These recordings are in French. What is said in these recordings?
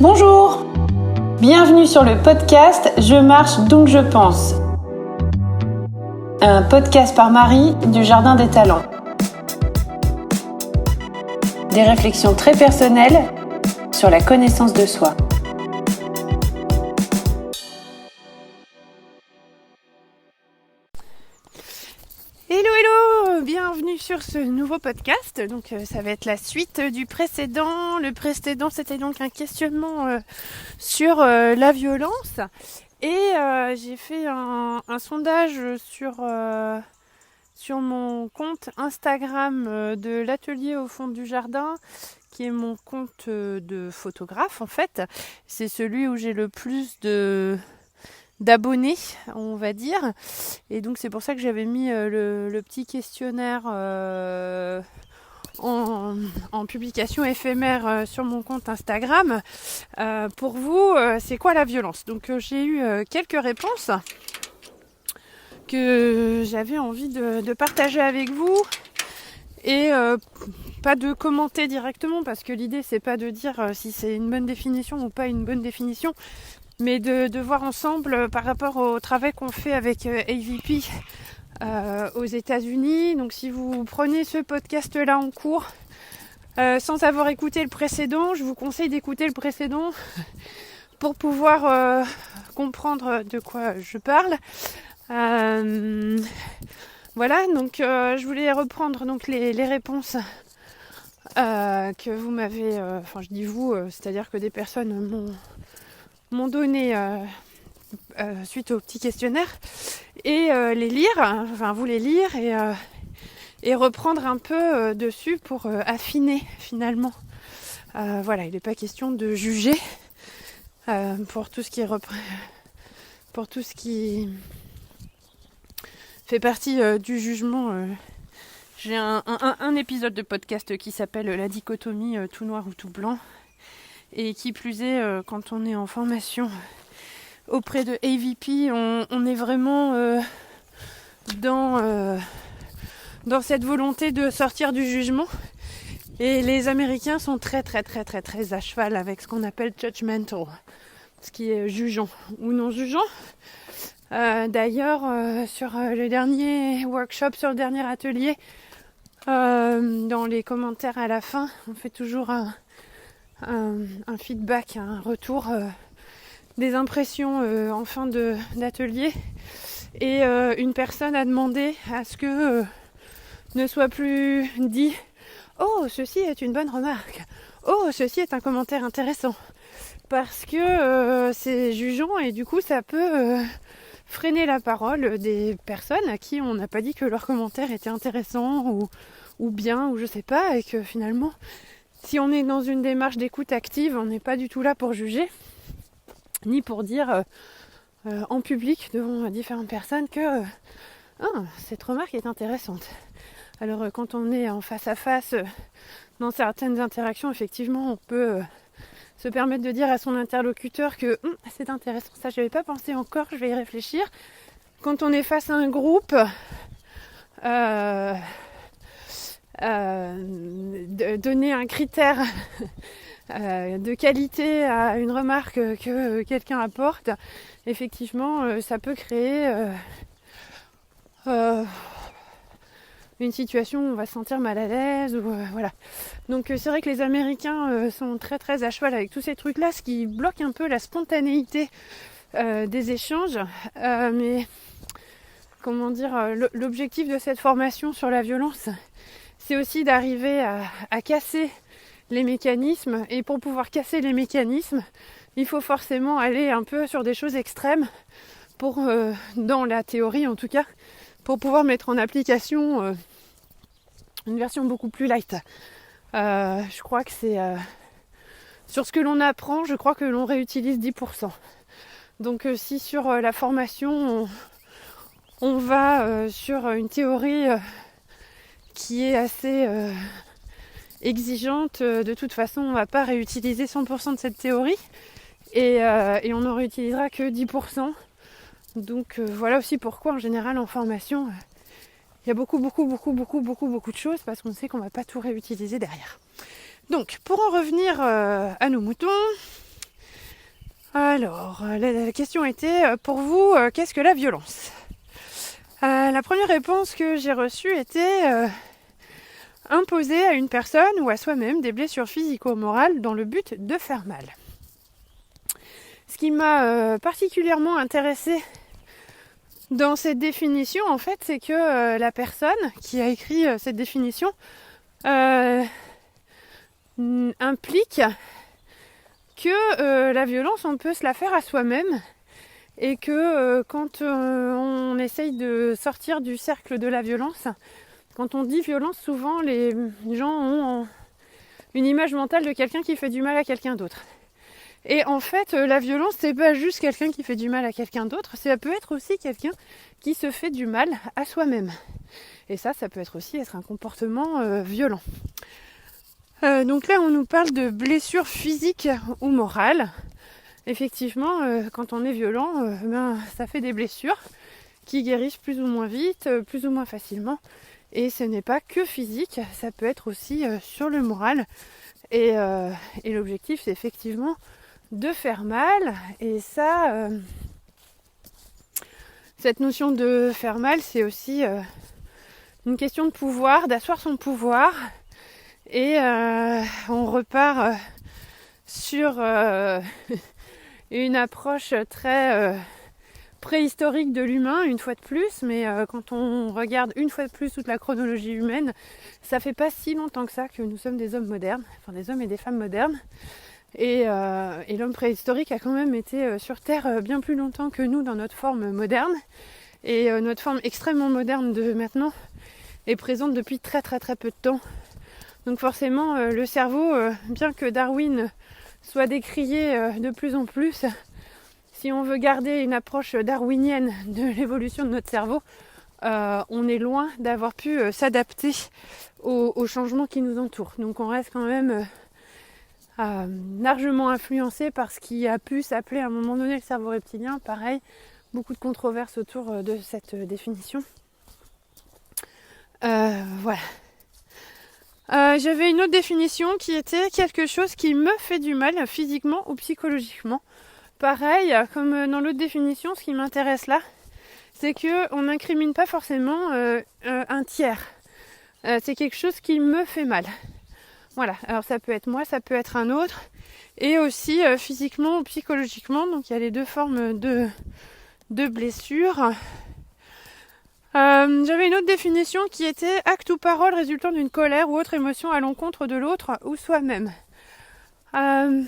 Bonjour! Bienvenue sur le podcast Je marche donc je pense. Un podcast par Marie du Jardin des Talents. Des réflexions très personnelles sur la connaissance de soi. Hello, bienvenue sur ce nouveau podcast. Donc ça va être la suite du précédent. Le précédent, c'était donc un questionnement sur la violence. Et j'ai fait un sondage sur mon compte Instagram de l'atelier au fond du jardin, qui est mon compte de photographe en fait. C'est celui où j'ai le plus d'abonnés, on va dire, et donc c'est pour ça que j'avais mis le petit questionnaire en publication éphémère sur mon compte Instagram. Pour vous, c'est quoi la violence? Donc j'ai eu quelques réponses que j'avais envie de partager avec vous, et pas de commenter directement, parce que l'idée c'est pas de dire si c'est une bonne définition ou pas une bonne définition, mais de voir ensemble par rapport au travail qu'on fait avec AVP aux États-Unis. Donc si vous prenez ce podcast-là en cours sans avoir écouté le précédent, je vous conseille d'écouter le précédent pour pouvoir comprendre de quoi je parle. Voilà, donc je voulais reprendre donc les réponses que vous m'avez... Enfin, je dis vous, c'est-à-dire que des personnes m'ont donné suite au petit questionnaire, et les lire, enfin vous les lire, et reprendre un peu dessus pour affiner finalement. Voilà, il n'est pas question de juger pour tout ce qui fait partie du jugement. J'ai un épisode de podcast qui s'appelle La dichotomie tout noir ou tout blanc. Et qui plus est, quand on est en formation auprès de AVP, on est vraiment dans cette volonté de sortir du jugement. Et les Américains sont très très très très très à cheval avec ce qu'on appelle judgmental, ce qui est jugeant ou non jugeant. D'ailleurs, sur le dernier workshop, sur le dernier atelier, dans les commentaires à la fin, on fait toujours un feedback, un retour des impressions en fin d'atelier, et une personne a demandé à ce que ne soit plus dit « Oh, ceci est une bonne remarque »,« Oh, ceci est un commentaire intéressant », parce que c'est jugeant et du coup ça peut freiner la parole des personnes à qui on n'a pas dit que leur commentaire était intéressant ou bien, ou je sais pas, et que finalement, si on est dans une démarche d'écoute active, on n'est pas du tout là pour juger, ni pour dire en public devant différentes personnes que cette remarque est intéressante. Alors quand on est en face à face, dans certaines interactions, effectivement, on peut se permettre de dire à son interlocuteur que c'est intéressant, ça je n'avais pas pensé encore, je vais y réfléchir. Quand on est face à un groupe, donner un critère de qualité à une remarque que quelqu'un apporte, effectivement, ça peut créer une situation où on va se sentir mal à l'aise, ou voilà. Donc c'est vrai que les Américains sont très très à cheval avec tous ces trucs-là, ce qui bloque un peu la spontanéité des échanges. Mais comment dire, l'objectif de cette formation sur la violence, c'est aussi d'arriver à casser les mécanismes. Et pour pouvoir casser les mécanismes, il faut forcément aller un peu sur des choses extrêmes, pour, dans la théorie en tout cas, pour pouvoir mettre en application une version beaucoup plus light. Je crois que c'est... sur ce que l'on apprend, je crois que l'on réutilise 10%. Donc si sur la formation, on va sur une théorie qui est assez exigeante, de toute façon on ne va pas réutiliser 100% de cette théorie, et on n'en réutilisera que 10%. Donc voilà aussi pourquoi en général en formation il y a beaucoup de choses, parce qu'on sait qu'on ne va pas tout réutiliser derrière. Donc pour en revenir à nos moutons, Alors, la question était, pour vous, qu'est-ce que la violence ? La première réponse que j'ai reçue était imposer à une personne ou à soi-même des blessures physico-morales dans le but de faire mal. Ce qui m'a particulièrement intéressée dans cette définition, en fait, c'est que la personne qui a écrit cette définition implique que la violence, on peut se la faire à soi-même et que quand on essaye de sortir du cercle de la violence, quand on dit violence, souvent les gens ont une image mentale de quelqu'un qui fait du mal à quelqu'un d'autre. Et en fait, la violence, c'est pas juste quelqu'un qui fait du mal à quelqu'un d'autre, ça peut être aussi quelqu'un qui se fait du mal à soi-même. Et ça peut être aussi être un comportement violent. Donc là, on nous parle de blessures physiques ou morales. Effectivement, quand on est violent, ça fait des blessures qui guérissent plus ou moins vite, plus ou moins facilement. Et ce n'est pas que physique, ça peut être aussi sur le moral. Et l'objectif, c'est effectivement de faire mal. Et ça, cette notion de faire mal, c'est aussi une question de pouvoir, d'asseoir son pouvoir. Et on repart sur une approche très préhistorique de l'humain, une fois de plus, mais quand on regarde une fois de plus toute la chronologie humaine, ça fait pas si longtemps que ça que nous sommes des hommes modernes, enfin des hommes et des femmes modernes. Et l'homme préhistorique a quand même été sur Terre bien plus longtemps que nous dans notre forme moderne. Et notre forme extrêmement moderne de maintenant est présente depuis très très très peu de temps. Donc forcément, le cerveau, bien que Darwin soit décrié de plus en plus, si on veut garder une approche darwinienne de l'évolution de notre cerveau, on est loin d'avoir pu s'adapter aux changements qui nous entourent. Donc on reste quand même largement influencé par ce qui a pu s'appeler à un moment donné le cerveau reptilien. Pareil, beaucoup de controverses autour de cette définition. Voilà. J'avais une autre définition qui était quelque chose qui me fait du mal physiquement ou psychologiquement. Pareil, comme dans l'autre définition, ce qui m'intéresse là, c'est qu'on n'incrimine pas forcément un tiers. C'est quelque chose qui me fait mal. Voilà, alors ça peut être moi, ça peut être un autre. Et aussi physiquement ou psychologiquement, donc il y a les deux formes de blessures. J'avais une autre définition qui était acte ou parole résultant d'une colère ou autre émotion à l'encontre de l'autre ou soi-même. J'aime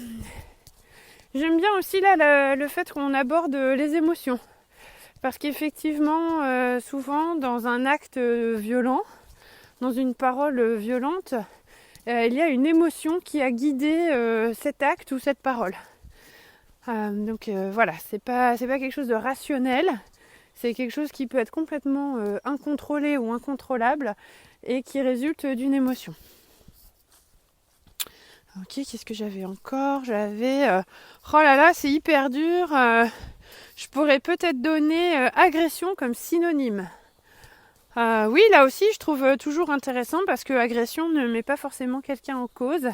bien aussi là le fait qu'on aborde les émotions. Parce qu'effectivement, souvent dans un acte violent, dans une parole violente, il y a une émotion qui a guidé cet acte ou cette parole. Donc voilà, c'est pas quelque chose de rationnel. C'est quelque chose qui peut être complètement incontrôlé ou incontrôlable et qui résulte d'une émotion. Ok, qu'est-ce que j'avais encore ? J'avais... oh là là, c'est hyper dur. Je pourrais peut-être donner agression comme synonyme. Oui, là aussi, je trouve toujours intéressant parce que agression ne met pas forcément quelqu'un en cause.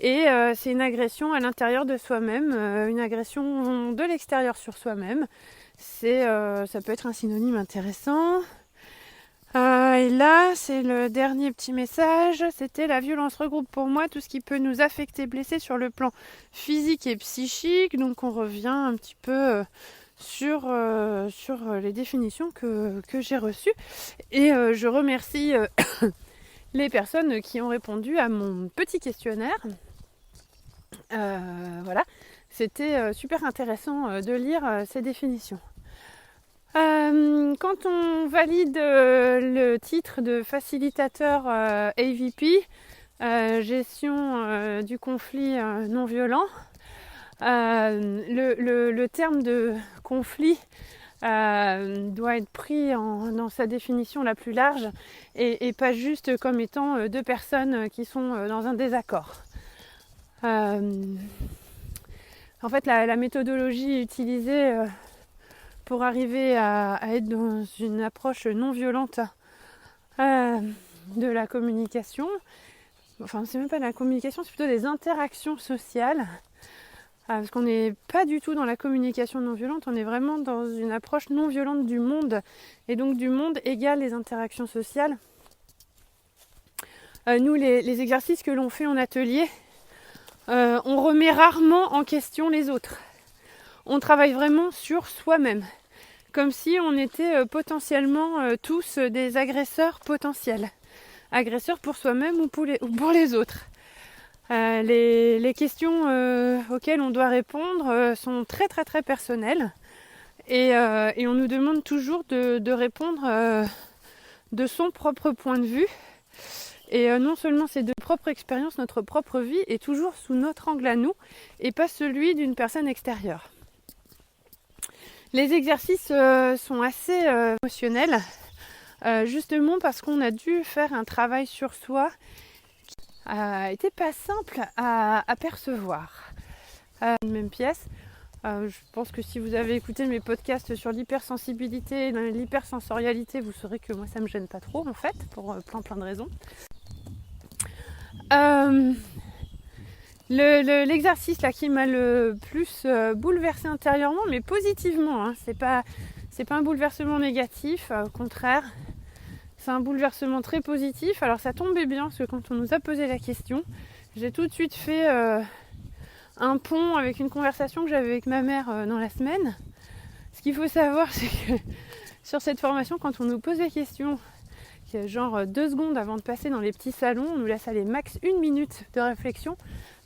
Et c'est une agression à l'intérieur de soi-même, une agression de l'extérieur sur soi-même. Ça peut être un synonyme intéressant. Et là, c'est le dernier petit message. C'était la violence regroupe pour moi tout ce qui peut nous affecter, blesser sur le plan physique et psychique. Donc on revient un petit peu sur les définitions que j'ai reçues. Et je remercie les personnes qui ont répondu à mon petit questionnaire. Voilà. C'était super intéressant de lire ces définitions. Quand on valide le titre de facilitateur AVP, gestion du conflit non violent, le terme de conflit doit être pris dans sa définition la plus large et pas juste comme étant deux personnes qui sont dans un désaccord. En fait, la méthodologie utilisée pour arriver à être dans une approche non violente de la communication, enfin c'est même pas de la communication, c'est plutôt des interactions sociales, Parce qu'on n'est pas du tout dans la communication non violente, on est vraiment dans une approche non violente du monde. Et donc du monde égale les interactions sociales. Nous, les exercices que l'on fait en atelier, on remet rarement en question les autres. On travaille vraiment sur soi-même, comme si on était potentiellement tous des agresseurs potentiels. Agresseurs pour soi-même ou pour les autres. Les questions auxquelles on doit répondre sont très très très personnelles et on nous demande toujours de répondre de son propre point de vue. Et non seulement c'est de propre expérience, notre propre vie est toujours sous notre angle à nous et pas celui d'une personne extérieure. Les exercices sont assez émotionnels, justement parce qu'on a dû faire un travail sur soi qui n'était pas simple à percevoir. Même pièce. Je pense que si vous avez écouté mes podcasts sur l'hypersensibilité et l'hypersensorialité, vous saurez que moi ça me gêne pas trop en fait, pour plein de raisons. L'exercice là qui m'a le plus bouleversé intérieurement, mais positivement, hein, c'est pas un bouleversement négatif, au contraire, c'est un bouleversement très positif. Alors ça tombait bien parce que quand on nous a posé la question, j'ai tout de suite fait un pont avec une conversation que j'avais avec ma mère dans la semaine. Ce qu'il faut savoir, c'est que sur cette formation, quand on nous pose la question, genre 2 secondes avant de passer dans les petits salons, on nous laisse aller max 1 minute de réflexion.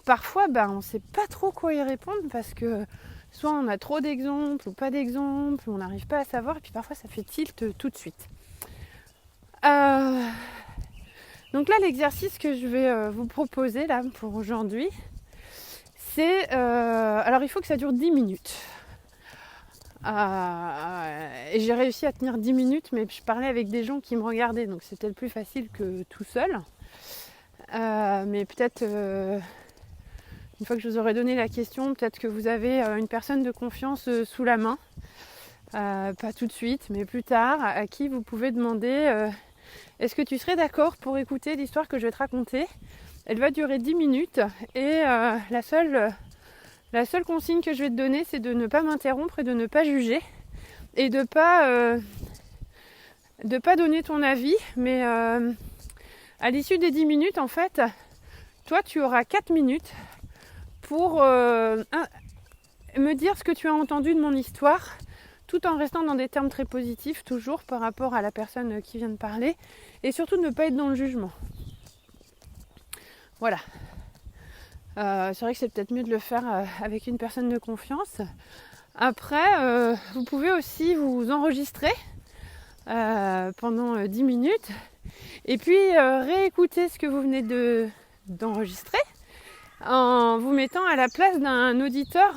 Parfois, on ne sait pas trop quoi y répondre parce que soit on a trop d'exemples ou pas d'exemples, on n'arrive pas à savoir, et puis parfois ça fait tilt tout de suite. Donc là, l'exercice que je vais vous proposer là pour aujourd'hui, c'est... alors il faut que ça dure 10 minutes. Et j'ai réussi à tenir 10 minutes, mais je parlais avec des gens qui me regardaient, donc c'était le plus facile que tout seul. Mais peut-être, une fois que je vous aurai donné la question, peut-être que vous avez une personne de confiance sous la main. Pas tout de suite, mais plus tard, à qui vous pouvez demander est-ce que tu serais d'accord pour écouter l'histoire que je vais te raconter ? Elle va durer 10 minutes et la seule consigne que je vais te donner, c'est de ne pas m'interrompre et de ne pas juger et de pas donner ton avis, mais à l'issue des 10 minutes, en fait, toi, tu auras 4 minutes pour me dire ce que tu as entendu de mon histoire, tout en restant dans des termes très positifs, toujours par rapport à la personne qui vient de parler, et surtout ne pas être dans le jugement. Voilà. C'est vrai que c'est peut-être mieux de le faire avec une personne de confiance. Après, vous pouvez aussi vous enregistrer pendant 10 minutes et puis réécouter ce que vous venez d'enregistrer en vous mettant à la place d'un auditeur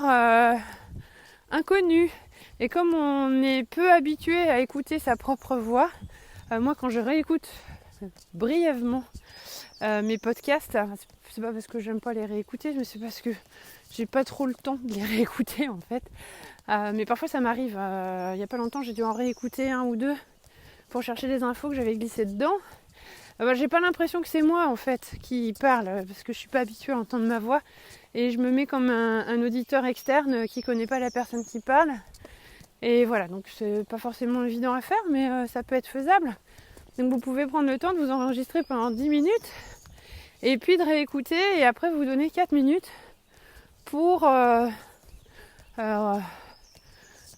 inconnu. Et comme on est peu habitué à écouter sa propre voix, moi quand je réécoute brièvement mes podcasts, c'est pas parce que j'aime pas les réécouter, mais c'est parce que j'ai pas trop le temps de les réécouter en fait. Mais parfois ça m'arrive. Il y a pas longtemps, j'ai dû en réécouter 1 ou 2 pour chercher des infos que j'avais glissées dedans. J'ai pas l'impression que c'est moi en fait qui parle, parce que je suis pas habituée à entendre ma voix et je me mets comme un auditeur externe qui connaît pas la personne qui parle. Et voilà, donc c'est pas forcément évident à faire, mais ça peut être faisable. Donc vous pouvez prendre le temps de vous enregistrer pendant 10 minutes et puis de réécouter et après vous donner 4 minutes pour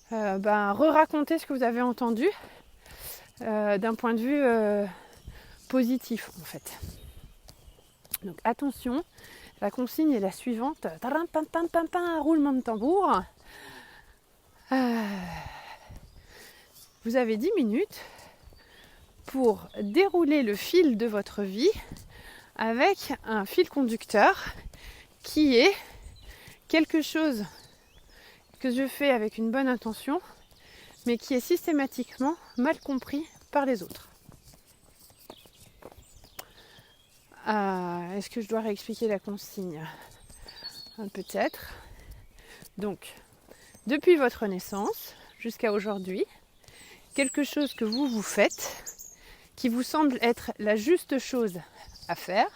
re-raconter ce que vous avez entendu d'un point de vue positif en fait. Donc attention, la consigne est la suivante. Roulement de tambour. Vous avez 10 minutes pour dérouler le fil de votre vie avec un fil conducteur qui est quelque chose que je fais avec une bonne intention, mais qui est systématiquement mal compris par les autres. Est-ce que je dois réexpliquer la consigne ? Peut-être. Donc, depuis votre naissance jusqu'à aujourd'hui, quelque chose que vous faites, qui vous semble être la juste chose à faire,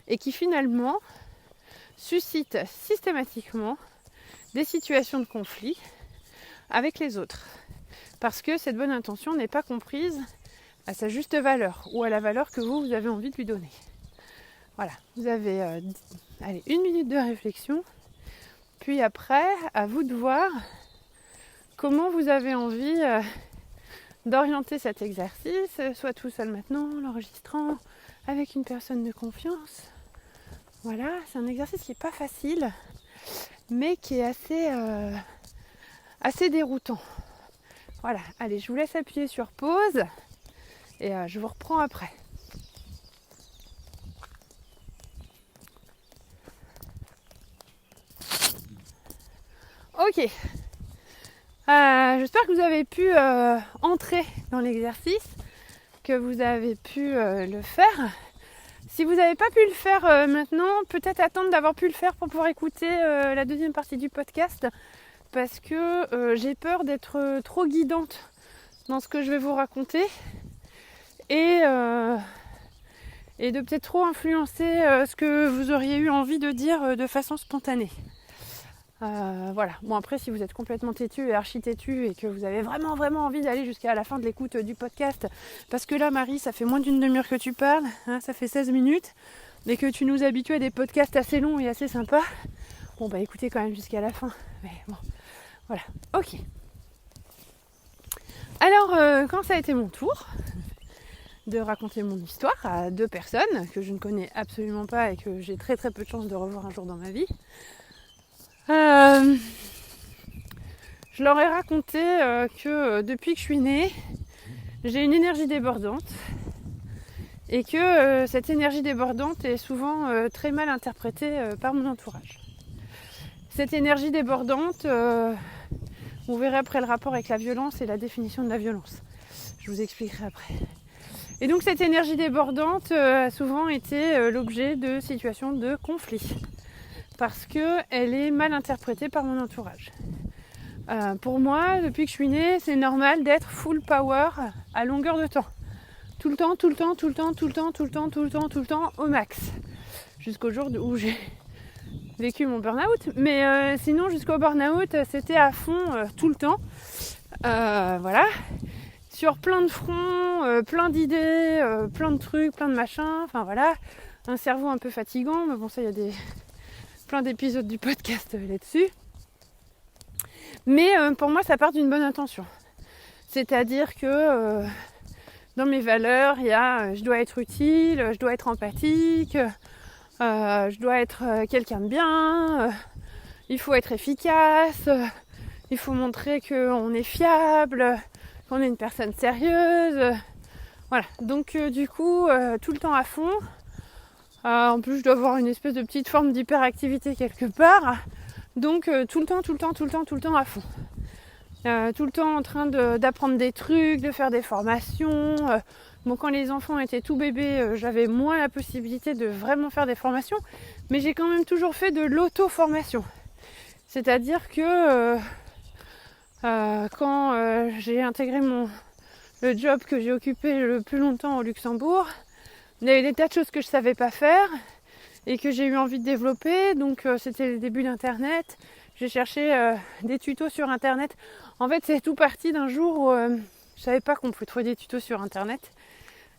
et qui finalement suscite systématiquement des situations de conflit avec les autres. Parce que cette bonne intention n'est pas comprise à sa juste valeur ou à la valeur que vous avez envie de lui donner. Voilà, vous avez 1 minute de réflexion, puis après, à vous de voir comment vous avez envie d'orienter cet exercice, soit tout seul maintenant, l'enregistrant, avec une personne de confiance. Voilà, c'est un exercice qui n'est pas facile, mais qui est assez déroutant. Voilà, allez, je vous laisse appuyer sur pause et je vous reprends après. Ok, j'espère que vous avez pu entrer dans l'exercice, que vous avez pu le faire. Si vous n'avez pas pu le faire maintenant, peut-être attendre d'avoir pu le faire pour pouvoir écouter la deuxième partie du podcast, parce que j'ai peur d'être trop guidante dans ce que je vais vous raconter et de peut-être trop influencer ce que vous auriez eu envie de dire de façon spontanée. Voilà. Bon, après, si vous êtes complètement têtu et archi têtu et que vous avez vraiment envie d'aller jusqu'à la fin de l'écoute du podcast, parce que là, Marie, ça fait moins d'une demi-heure que tu parles, hein, ça fait 16 minutes, mais que tu nous habitues à des podcasts assez longs et assez sympas, bon, bah écoutez quand même jusqu'à la fin. Mais bon, voilà. Ok. Alors, quand ça a été mon tour de raconter mon histoire à 2 personnes que je ne connais absolument pas et que j'ai très peu de chance de revoir un jour dans ma vie, je leur ai raconté que depuis que je suis née, j'ai une énergie débordante et que cette énergie débordante est souvent très mal interprétée par mon entourage. Cette énergie débordante, vous verrez après le rapport avec la violence et la définition de la violence. Je vous expliquerai après. Et donc cette énergie débordante a souvent été l'objet de situations de conflit. Parce qu'elle est mal interprétée par mon entourage. Pour moi, depuis que je suis née, c'est normal d'être full power à longueur de temps. Tout le temps, au max. Jusqu'au jour où j'ai vécu mon burn-out. Mais sinon, jusqu'au burn-out, c'était à fond tout le temps. Voilà. Sur plein de fronts, plein d'idées, plein de trucs, plein de machins. Enfin voilà. Un cerveau un peu fatigant, mais bon, ça, il y a plein d'épisodes du podcast là-dessus. Mais pour moi, ça part d'une bonne intention. C'est-à-dire que dans mes valeurs, il y a je dois être utile, je dois être empathique, je dois être quelqu'un de bien, il faut être efficace, il faut montrer qu'on est fiable, qu'on est une personne sérieuse. Voilà, donc du coup, tout le temps à fond. En plus, je dois avoir une espèce de petite forme d'hyperactivité quelque part. Donc, tout le temps à fond. Tout le temps en train d'apprendre des trucs, de faire des formations. Bon, quand les enfants étaient tout bébés, j'avais moins la possibilité de vraiment faire des formations. Mais j'ai quand même toujours fait de l'auto-formation. C'est-à-dire que quand j'ai intégré le job que j'ai occupé le plus longtemps au Luxembourg, il y avait des tas de choses que je ne savais pas faire et que j'ai eu envie de développer. Donc c'était le début d'Internet. J'ai cherché des tutos sur Internet. En fait, c'est tout parti d'un jour où je ne savais pas qu'on pouvait trouver des tutos sur Internet.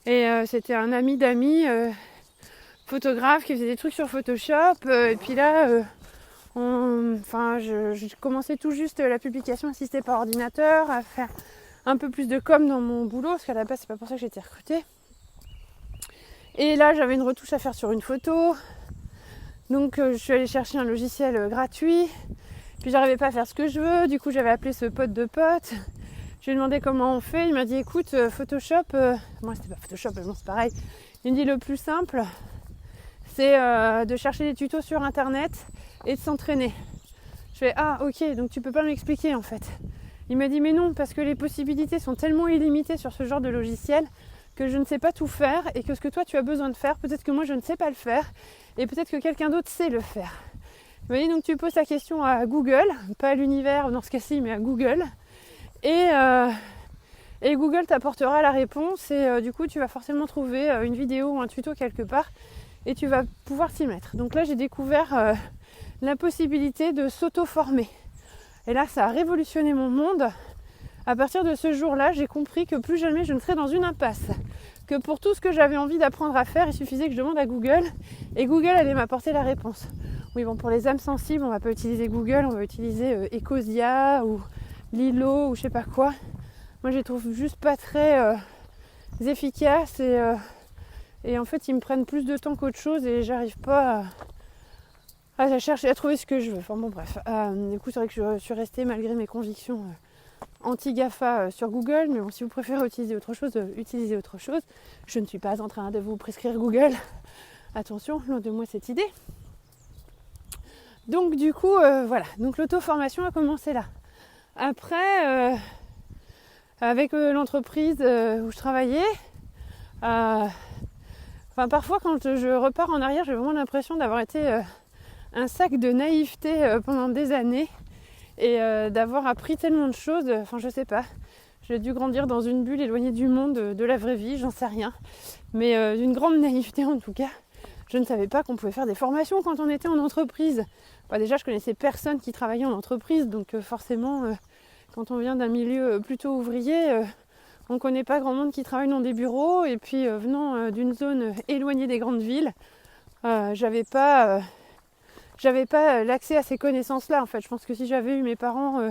Et c'était un ami d'amis, photographe, qui faisait des trucs sur Photoshop. Et puis là, je commençais tout juste la publication assistée par ordinateur, à faire un peu plus de com dans mon boulot, parce qu'à la base, c'est pas pour ça que j'ai été recrutée. Et là, j'avais une retouche à faire sur une photo. Donc, je suis allée chercher un logiciel gratuit. Puis, j'arrivais pas à faire ce que je veux. Du coup, j'avais appelé ce pote de pote. Je lui ai demandé comment on fait. Il m'a dit, écoute, Photoshop... Moi, c'était pas Photoshop, mais bon, c'est pareil. Il me dit, le plus simple, c'est de chercher des tutos sur Internet et de s'entraîner. Je fais, ah, ok, donc tu peux pas m'expliquer, en fait. Il m'a dit, mais non, parce que les possibilités sont tellement illimitées sur ce genre de logiciel que je ne sais pas tout faire et que ce que toi tu as besoin de faire, peut-être que moi je ne sais pas le faire et peut-être que quelqu'un d'autre sait le faire. Il m'a dit donc tu poses ta question à Google, pas à l'univers dans ce cas-ci mais à Google et Google t'apportera la réponse et du coup tu vas forcément trouver une vidéo ou un tuto quelque part et tu vas pouvoir t'y mettre. Donc là j'ai découvert la possibilité de s'auto-former. Et là, ça a révolutionné mon monde. À partir de ce jour-là, j'ai compris que plus jamais je ne serais dans une impasse. Que pour tout ce que j'avais envie d'apprendre à faire, il suffisait que je demande à Google et Google allait m'apporter la réponse. Oui, bon, pour les âmes sensibles, on va pas utiliser Google, on va utiliser Ecosia ou Lilo ou je sais pas quoi. Moi, je les trouve juste pas très efficaces et en fait, ils me prennent plus de temps qu'autre chose et j'arrive pas à chercher à trouver ce que je veux. Enfin bon, bref. Du coup, c'est vrai que je suis restée malgré mes convictions anti-GAFA sur Google, mais bon, si vous préférez utiliser autre chose, utilisez autre chose. Je ne suis pas en train de vous prescrire Google. Attention, loin de moi cette idée. Donc du coup, voilà. Donc l'auto-formation a commencé là. Après, avec l'entreprise où je travaillais, parfois quand je repars en arrière, j'ai vraiment l'impression d'avoir été un sac de naïveté pendant des années. Et d'avoir appris tellement de choses, je sais pas, j'ai dû grandir dans une bulle éloignée du monde, de la vraie vie, j'en sais rien, mais d'une grande naïveté en tout cas. Je ne savais pas qu'on pouvait faire des formations quand on était en entreprise. Déjà je connaissais personne qui travaillait en entreprise, donc forcément quand on vient d'un milieu plutôt ouvrier, on ne connaît pas grand monde qui travaille dans des bureaux, et puis venant d'une zone éloignée des grandes villes, j'avais pas l'accès à ces connaissances-là en fait. Je pense que si j'avais eu mes parents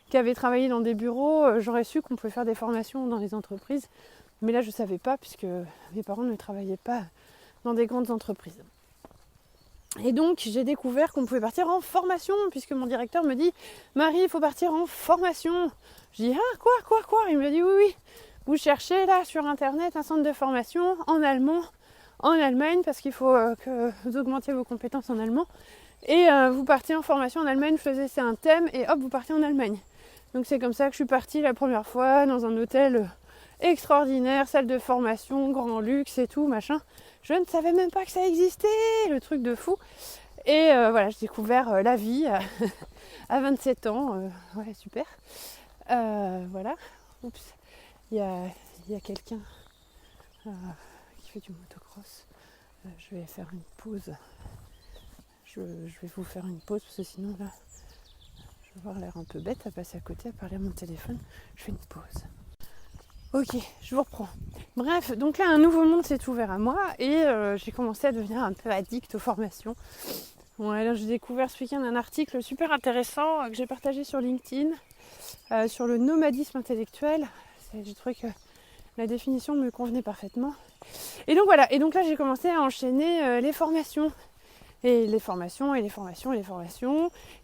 qui avaient travaillé dans des bureaux, j'aurais su qu'on pouvait faire des formations dans les entreprises. Mais là, je ne savais pas puisque mes parents ne travaillaient pas dans des grandes entreprises. Et donc, j'ai découvert qu'on pouvait partir en formation puisque mon directeur me dit « Marie, il faut partir en formation ». Je dis « Ah, quoi ?» Il me dit « Oui, vous cherchez là sur internet un centre de formation en allemand, en Allemagne, parce qu'il faut que vous augmentiez vos compétences en allemand. Et vous partez en formation en Allemagne, vous choisissez un thème et hop, vous partez en Allemagne. » Donc c'est comme ça que je suis partie la première fois dans un hôtel extraordinaire, salle de formation, grand luxe et tout, machin. Je ne savais même pas que ça existait, le truc de fou. Et voilà, j'ai découvert la vie à 27 ans. Ouais, super. Voilà. Oups. Il y a quelqu'un qui fait du motocross. Je vais faire une pause. Je vais vous faire une pause parce que sinon là, je vais avoir l'air un peu bête à passer à côté, à parler à mon téléphone. Je fais une pause. Ok, je vous reprends. Bref, donc là un nouveau monde s'est ouvert à moi et j'ai commencé à devenir un peu addict aux formations. Bon, alors j'ai découvert ce week-end un article super intéressant que j'ai partagé sur LinkedIn sur le nomadisme intellectuel. J'ai trouvé que la définition me convenait parfaitement. Et donc voilà, et donc là j'ai commencé à enchaîner les formations. Et les formations,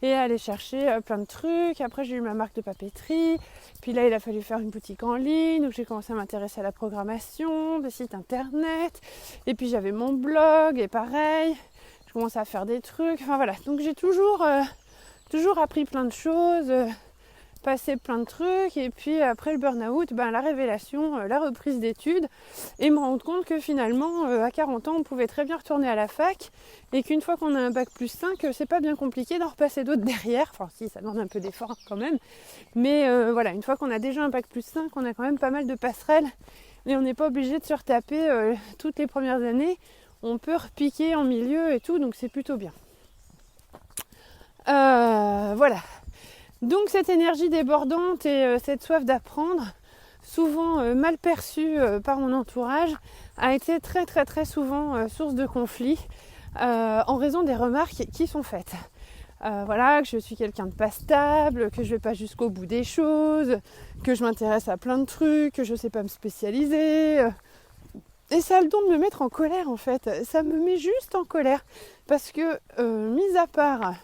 et à aller chercher plein de trucs. Après j'ai eu ma marque de papeterie, puis là il a fallu faire une boutique en ligne, donc j'ai commencé à m'intéresser à la programmation, des sites internet, et puis j'avais mon blog, et pareil, je commençais à faire des trucs, enfin voilà. Donc j'ai toujours appris plein de choses, passé plein de trucs, et puis après le burn-out, la révélation, la reprise d'études, et me rendre compte que finalement à 40 ans on pouvait très bien retourner à la fac, et qu'une fois qu'on a un bac plus 5, c'est pas bien compliqué d'en repasser d'autres derrière, enfin si, ça demande un peu d'effort quand même, mais voilà, une fois qu'on a déjà un bac plus 5, on a quand même pas mal de passerelles, et on n'est pas obligé de se retaper toutes les premières années, on peut repiquer en milieu et tout, donc c'est plutôt bien. Voilà. Donc cette énergie débordante et cette soif d'apprendre, souvent mal perçue par mon entourage, a été très très très souvent source de conflits en raison des remarques qui sont faites. Voilà, que je suis quelqu'un de pas stable, que je vais pas jusqu'au bout des choses, que je m'intéresse à plein de trucs, que je sais pas me spécialiser. Et ça a le don de me mettre en colère en fait. Ça me met juste en colère. Parce que, mis à part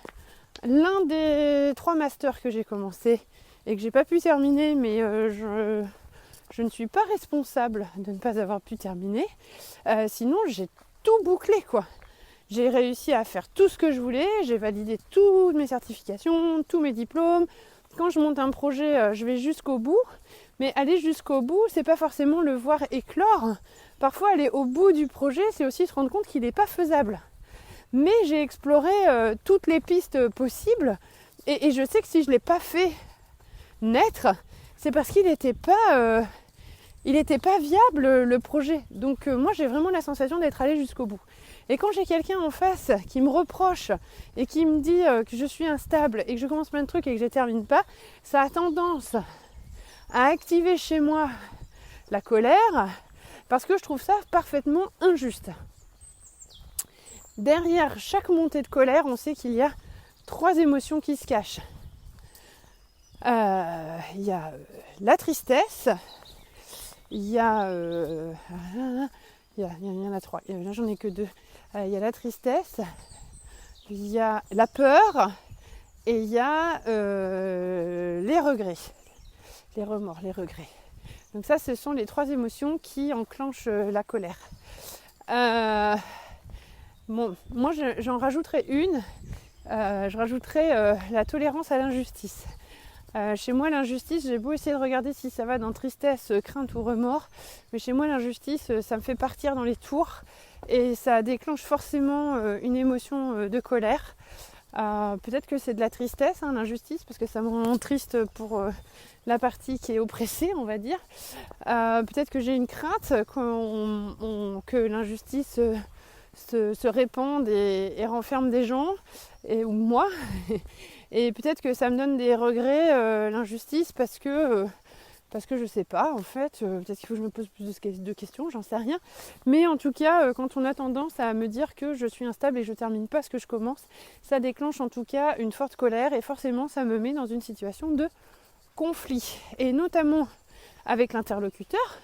l'un des 3 masters que j'ai commencé et que j'ai pas pu terminer, mais je ne suis pas responsable de ne pas avoir pu terminer. Sinon, j'ai tout bouclé quoi. J'ai réussi à faire tout ce que je voulais, j'ai validé toutes mes certifications, tous mes diplômes. Quand je monte un projet, je vais jusqu'au bout. Mais aller jusqu'au bout, c'est pas forcément le voir éclore. Parfois, aller au bout du projet, c'est aussi se rendre compte qu'il n'est pas faisable. Mais j'ai exploré toutes les pistes possibles et je sais que si je ne l'ai pas fait naître, c'est parce qu'il n'était pas viable le projet. Donc moi j'ai vraiment la sensation d'être allée jusqu'au bout. Et quand j'ai quelqu'un en face qui me reproche et qui me dit que je suis instable et que je commence plein de trucs et que je ne termine pas, ça a tendance à activer chez moi la colère parce que je trouve ça parfaitement injuste. Derrière chaque montée de colère, on sait qu'il y a 3 émotions qui se cachent. Il y a la tristesse, il y en a 3, là j'en ai que 2. Il y a la tristesse, il y a la peur et il y a les regrets, les remords, les regrets. Donc ça, ce sont les 3 émotions qui enclenchent la colère. Bon, moi, j'en rajouterai une. Je rajouterai la tolérance à l'injustice. Chez moi, l'injustice, j'ai beau essayer de regarder si ça va dans tristesse, crainte ou remords, mais chez moi, l'injustice, ça me fait partir dans les tours et ça déclenche forcément une émotion de colère. Peut-être que c'est de la tristesse, l'injustice, parce que ça me rend triste pour la partie qui est oppressée, on va dire. Peut-être que j'ai une crainte que l'injustice se répande et renferme des gens, ou moi. Et peut-être que ça me donne des regrets, l'injustice, parce que je sais pas, en fait. Peut-être qu'il faut que je me pose plus de questions, j'en sais rien. Mais en tout cas, quand on a tendance à me dire que je suis instable et que je termine pas ce que je commence, ça déclenche en tout cas une forte colère et forcément ça me met dans une situation de conflit. Et notamment avec l'interlocuteur,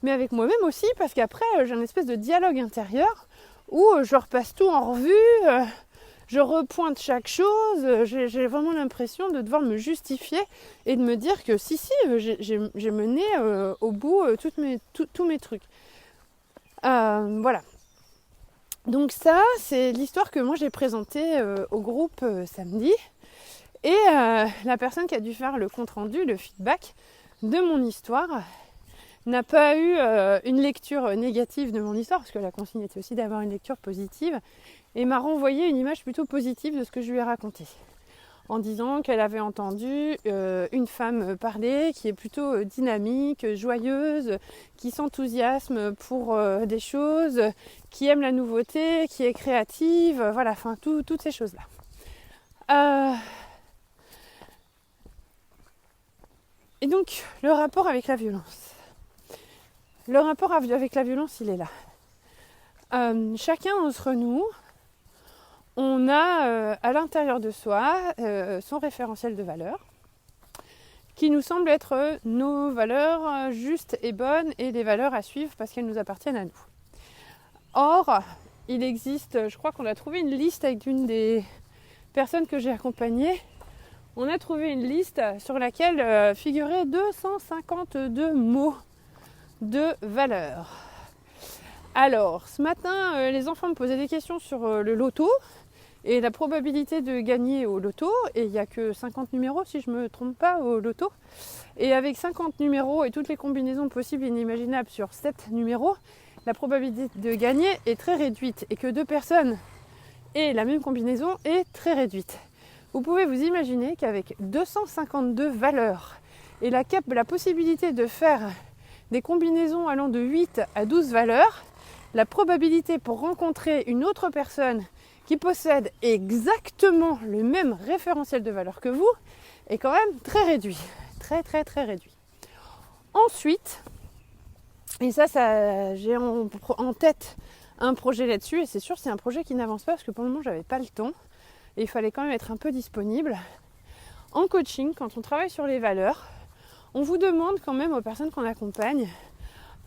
mais avec moi-même aussi, parce qu'après j'ai une espèce de dialogue intérieur où je repasse tout en revue, je repointe chaque chose, j'ai vraiment l'impression de devoir me justifier et de me dire que si, j'ai mené au bout tous mes trucs. Voilà. Donc ça, c'est l'histoire que moi j'ai présentée au groupe samedi. Et la personne qui a dû faire le compte-rendu, le feedback de mon histoire, n'a pas eu une lecture négative de mon histoire, parce que la consigne était aussi d'avoir une lecture positive, et m'a renvoyé une image plutôt positive de ce que je lui ai raconté, en disant qu'elle avait entendu une femme parler qui est plutôt dynamique, joyeuse, qui s'enthousiasme pour des choses, qui aime la nouveauté, qui est créative, voilà, enfin toutes ces choses-là. Et donc, le rapport avec la violence. Le rapport avec la violence, il est là. Chacun d'entre nous, on a à l'intérieur de soi son référentiel de valeurs, qui nous semble être nos valeurs justes et bonnes et les valeurs à suivre parce qu'elles nous appartiennent à nous. Or, il existe, je crois qu'on a trouvé une liste avec une des personnes que j'ai accompagnées. On a trouvé une liste sur laquelle figuraient 252 mots de valeurs. Alors, ce matin, les enfants me posaient des questions sur le loto et la probabilité de gagner au loto. Et il n'y a que 50 numéros, si je ne me trompe pas, au loto. Et avec 50 numéros et toutes les combinaisons possibles et inimaginables sur 7 numéros, la probabilité de gagner est très réduite. Et que 2 personnes aient la même combinaison est très réduite. Vous pouvez vous imaginer qu'avec 252 valeurs et la possibilité de faire des combinaisons allant de 8 à 12 valeurs, la probabilité pour rencontrer une autre personne qui possède exactement le même référentiel de valeurs que vous est quand même très réduit. Très très très réduit. Ensuite, et ça j'ai en tête un projet là-dessus, et c'est sûr c'est un projet qui n'avance pas parce que pour le moment j'avais pas le temps et il fallait quand même être un peu disponible. En coaching, quand on travaille sur les valeurs, on vous demande quand même aux personnes qu'on accompagne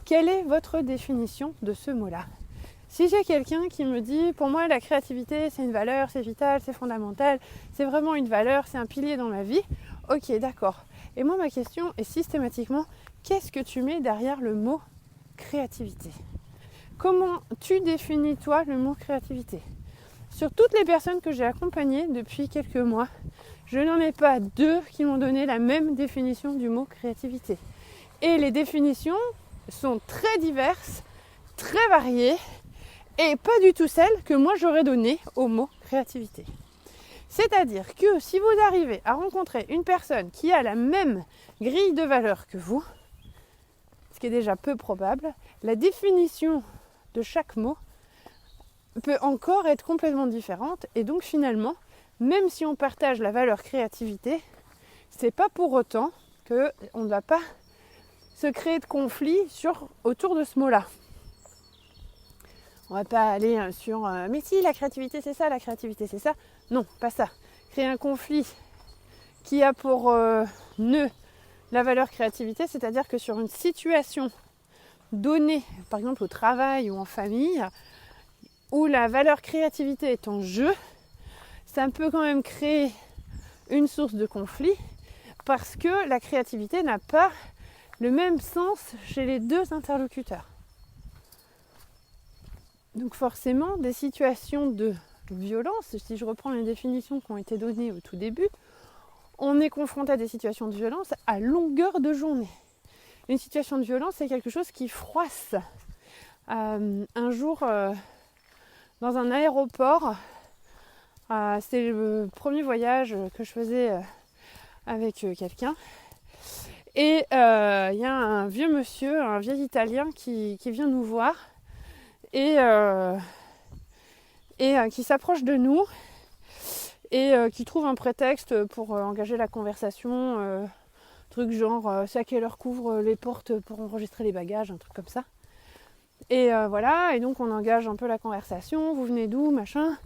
quelle est votre définition de ce mot-là. Si j'ai quelqu'un qui me dit pour moi la créativité c'est une valeur, c'est vital, c'est fondamental, c'est vraiment une valeur, c'est un pilier dans ma vie, ok d'accord. Et moi ma question est systématiquement qu'est-ce que tu mets derrière le mot créativité ? Comment tu définis toi le mot créativité ? Sur toutes les personnes que j'ai accompagnées depuis quelques mois, je n'en ai pas 2 qui m'ont donné la même définition du mot créativité. Et les définitions sont très diverses, très variées, et pas du tout celles que moi j'aurais données au mot créativité. C'est-à-dire que si vous arrivez à rencontrer une personne qui a la même grille de valeurs que vous, ce qui est déjà peu probable, la définition de chaque mot peut encore être complètement différente. Et donc finalement, même si on partage la valeur créativité, c'est pas pour autant qu'on ne va pas se créer de conflits autour de ce mot-là. On va pas aller sur mais si la créativité c'est ça, la créativité c'est ça. Non, pas ça. Créer un conflit qui a pour nœud la valeur créativité, c'est-à-dire que sur une situation donnée, par exemple au travail ou en famille, où la valeur créativité est en jeu, ça peut quand même créer une source de conflit parce que la créativité n'a pas le même sens chez les deux interlocuteurs. Donc forcément, des situations de violence, si je reprends les définitions qui ont été données au tout début, on est confronté à des situations de violence à longueur de journée. Une situation de violence, c'est quelque chose qui froisse. Un jour, dans un aéroport, c'est le premier voyage que je faisais avec quelqu'un. Et il y a un vieux monsieur, un vieil Italien qui vient nous voir et qui s'approche de nous et qui trouve un prétexte pour engager la conversation, truc genre c'est à quelle heure qu'ouvrent les portes pour enregistrer les bagages, un truc comme ça. Et voilà, et donc on engage un peu la conversation, vous venez d'où, machin.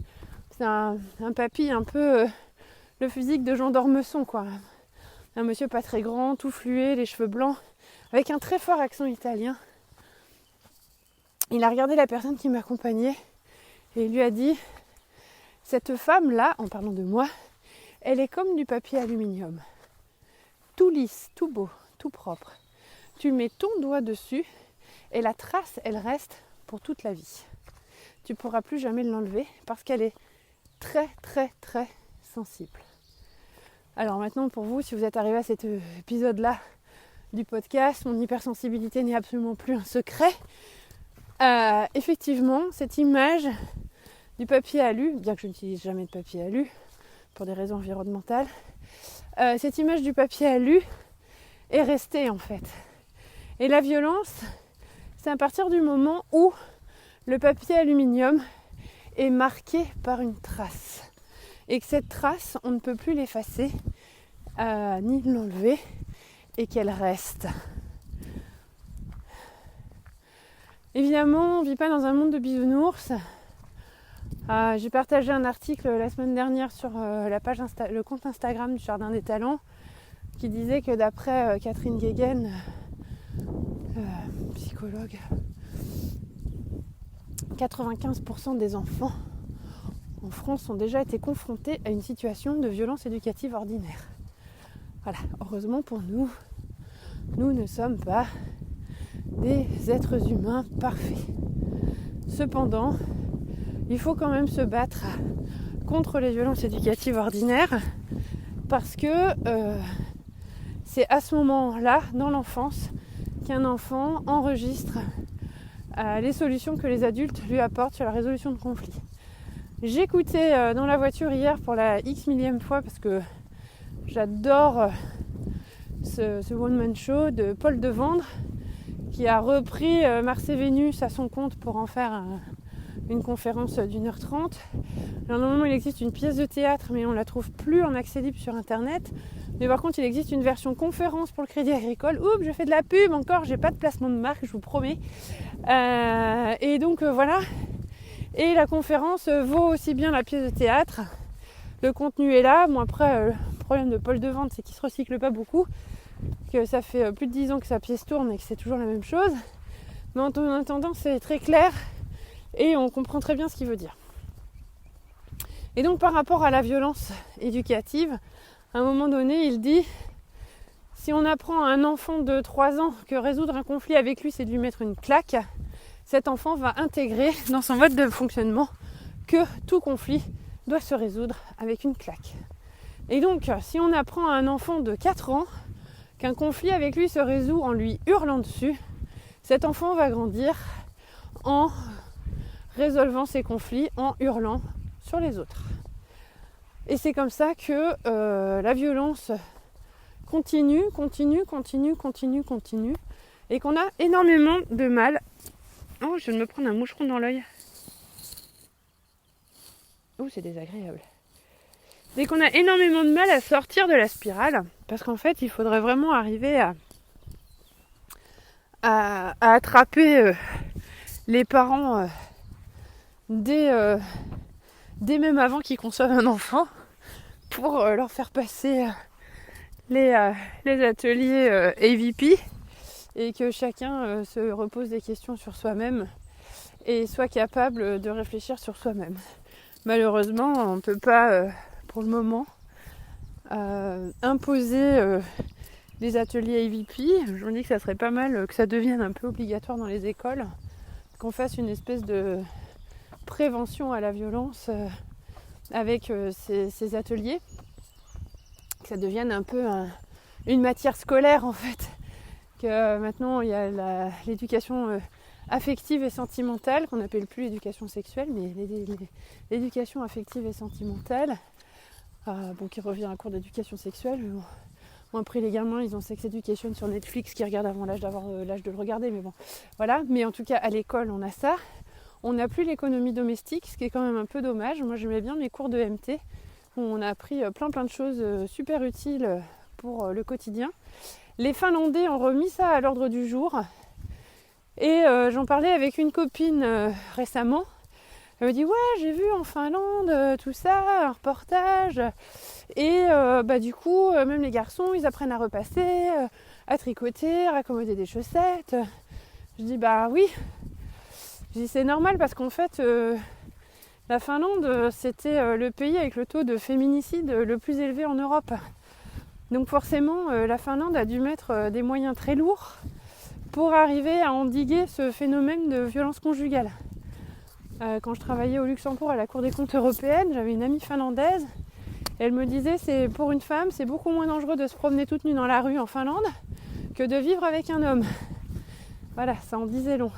C'est un papy un peu le physique de Jean d'Ormesson, quoi. Un monsieur pas très grand, tout fluet, les cheveux blancs, avec un très fort accent italien. Il a regardé la personne qui m'accompagnait et il lui a dit « Cette femme-là, en parlant de moi, elle est comme du papier aluminium. Tout lisse, tout beau, tout propre. Tu mets ton doigt dessus et la trace, elle reste pour toute la vie. Tu ne pourras plus jamais l'enlever parce qu'elle est très, très, très sensible. » Alors maintenant, pour vous, si vous êtes arrivé à cet épisode-là du podcast, mon hypersensibilité n'est absolument plus un secret. Effectivement, cette image du papier alu, bien que je n'utilise jamais de papier alu pour des raisons environnementales, cette image du papier alu est restée en fait. Et la violence, c'est à partir du moment où le papier aluminium est marqué par une trace. Et que cette trace, on ne peut plus l'effacer, ni l'enlever, et qu'elle reste. Évidemment, on ne vit pas dans un monde de bisounours. J'ai partagé un article la semaine dernière sur la page le compte Instagram du Jardin des Talents qui disait que d'après Catherine Guéguen, psychologue, 95% des enfants en France ont déjà été confrontés à une situation de violence éducative ordinaire. Voilà, heureusement pour nous, nous ne sommes pas des êtres humains parfaits. Cependant, il faut quand même se battre contre les violences éducatives ordinaires parce que c'est à ce moment-là, dans l'enfance, qu'un enfant enregistre les solutions que les adultes lui apportent sur la résolution de conflits. J'écoutais dans la voiture hier pour la X millième fois parce que j'adore ce one-man show de Paul Devendre qui a repris Mars et Vénus à son compte pour en faire une conférence d'1h30. Alors, normalement, il existe une pièce de théâtre, mais on ne la trouve plus en accès libre sur Internet. Mais par contre, il existe une version conférence pour le Crédit Agricole. Oups, je fais de la pub encore, j'ai pas de placement de marque, je vous promets. Et donc, voilà. Et la conférence vaut aussi bien la pièce de théâtre. Le contenu est là. Bon, après, le problème de Paul Devendre, c'est qu'il se recycle pas beaucoup. Que ça fait plus de 10 ans que sa pièce tourne et que c'est toujours la même chose. Mais en attendant, c'est très clair et on comprend très bien ce qu'il veut dire. Et donc, par rapport à la violence éducative, à un moment donné, il dit si on apprend à un enfant de 3 ans que résoudre un conflit avec lui, c'est de lui mettre une claque, cet enfant va intégrer dans son mode de fonctionnement que tout conflit doit se résoudre avec une claque. Et donc, si on apprend à un enfant de 4 ans qu'un conflit avec lui se résout en lui hurlant dessus, cet enfant va grandir en résolvant ses conflits, en hurlant sur les autres. Et c'est comme ça que la violence continue, et qu'on a énormément de mal. Oh, je viens de me prendre un moucheron dans l'œil. c'est désagréable. Dès qu'on a énormément de mal à sortir de la spirale, parce qu'en fait, il faudrait vraiment arriver à attraper les parents dès même avant qu'ils conçoivent un enfant pour leur faire passer les ateliers AVP et que chacun se repose des questions sur soi-même et soit capable de réfléchir sur soi-même. Malheureusement, on ne peut pas pour le moment imposer les ateliers AVP. Je me dis que ça serait pas mal que ça devienne un peu obligatoire dans les écoles, qu'on fasse une espèce de prévention à la violence avec ces ateliers, que ça devienne un peu une matière scolaire en fait, que maintenant il y a l'éducation affective et sentimentale, qu'on n'appelle plus l'éducation sexuelle, mais l'éducation affective et sentimentale, qui revient à un cours d'éducation sexuelle. Bon, après les gamins, ils ont Sex Education sur Netflix qui regardent avant l'âge de le regarder, mais bon, voilà. Mais en tout cas, à l'école, on a ça. On n'a plus l'économie domestique, ce qui est quand même un peu dommage. Moi, j'aimais bien mes cours de MT, où on a appris plein de choses super utiles pour le quotidien. Les Finlandais ont remis ça à l'ordre du jour. Et j'en parlais avec une copine récemment. Elle me dit ouais, j'ai vu en Finlande tout ça, un reportage. Et du coup, même les garçons, ils apprennent à repasser, à tricoter, à raccommoder des chaussettes. Je dis bah oui. Je dis c'est normal parce qu'en fait, la Finlande, c'était le pays avec le taux de féminicide le plus élevé en Europe. Donc forcément, la Finlande a dû mettre des moyens très lourds pour arriver à endiguer ce phénomène de violence conjugale. Quand je travaillais au Luxembourg à la Cour des comptes européenne, j'avais une amie finlandaise. Elle me disait c'est pour une femme, c'est beaucoup moins dangereux de se promener toute nue dans la rue en Finlande que de vivre avec un homme. Voilà, ça en disait long.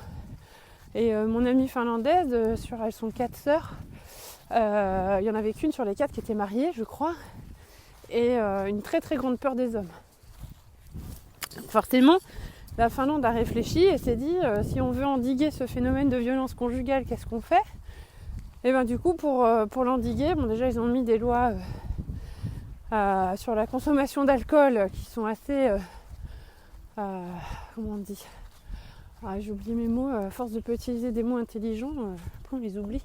Et mon amie finlandaise, elles sont 4 sœurs, il n'y en avait qu'une sur les 4 qui était mariée, je crois, et une très très grande peur des hommes. Forcément, la Finlande a réfléchi et s'est dit si on veut endiguer ce phénomène de violence conjugale, qu'est-ce qu'on fait ? Et bien du coup, pour l'endiguer, déjà ils ont mis des lois sur la consommation d'alcool qui sont assez... comment on dit ? J'ai oublié mes mots, à force de ne pas utiliser des mots intelligents, on les oublie.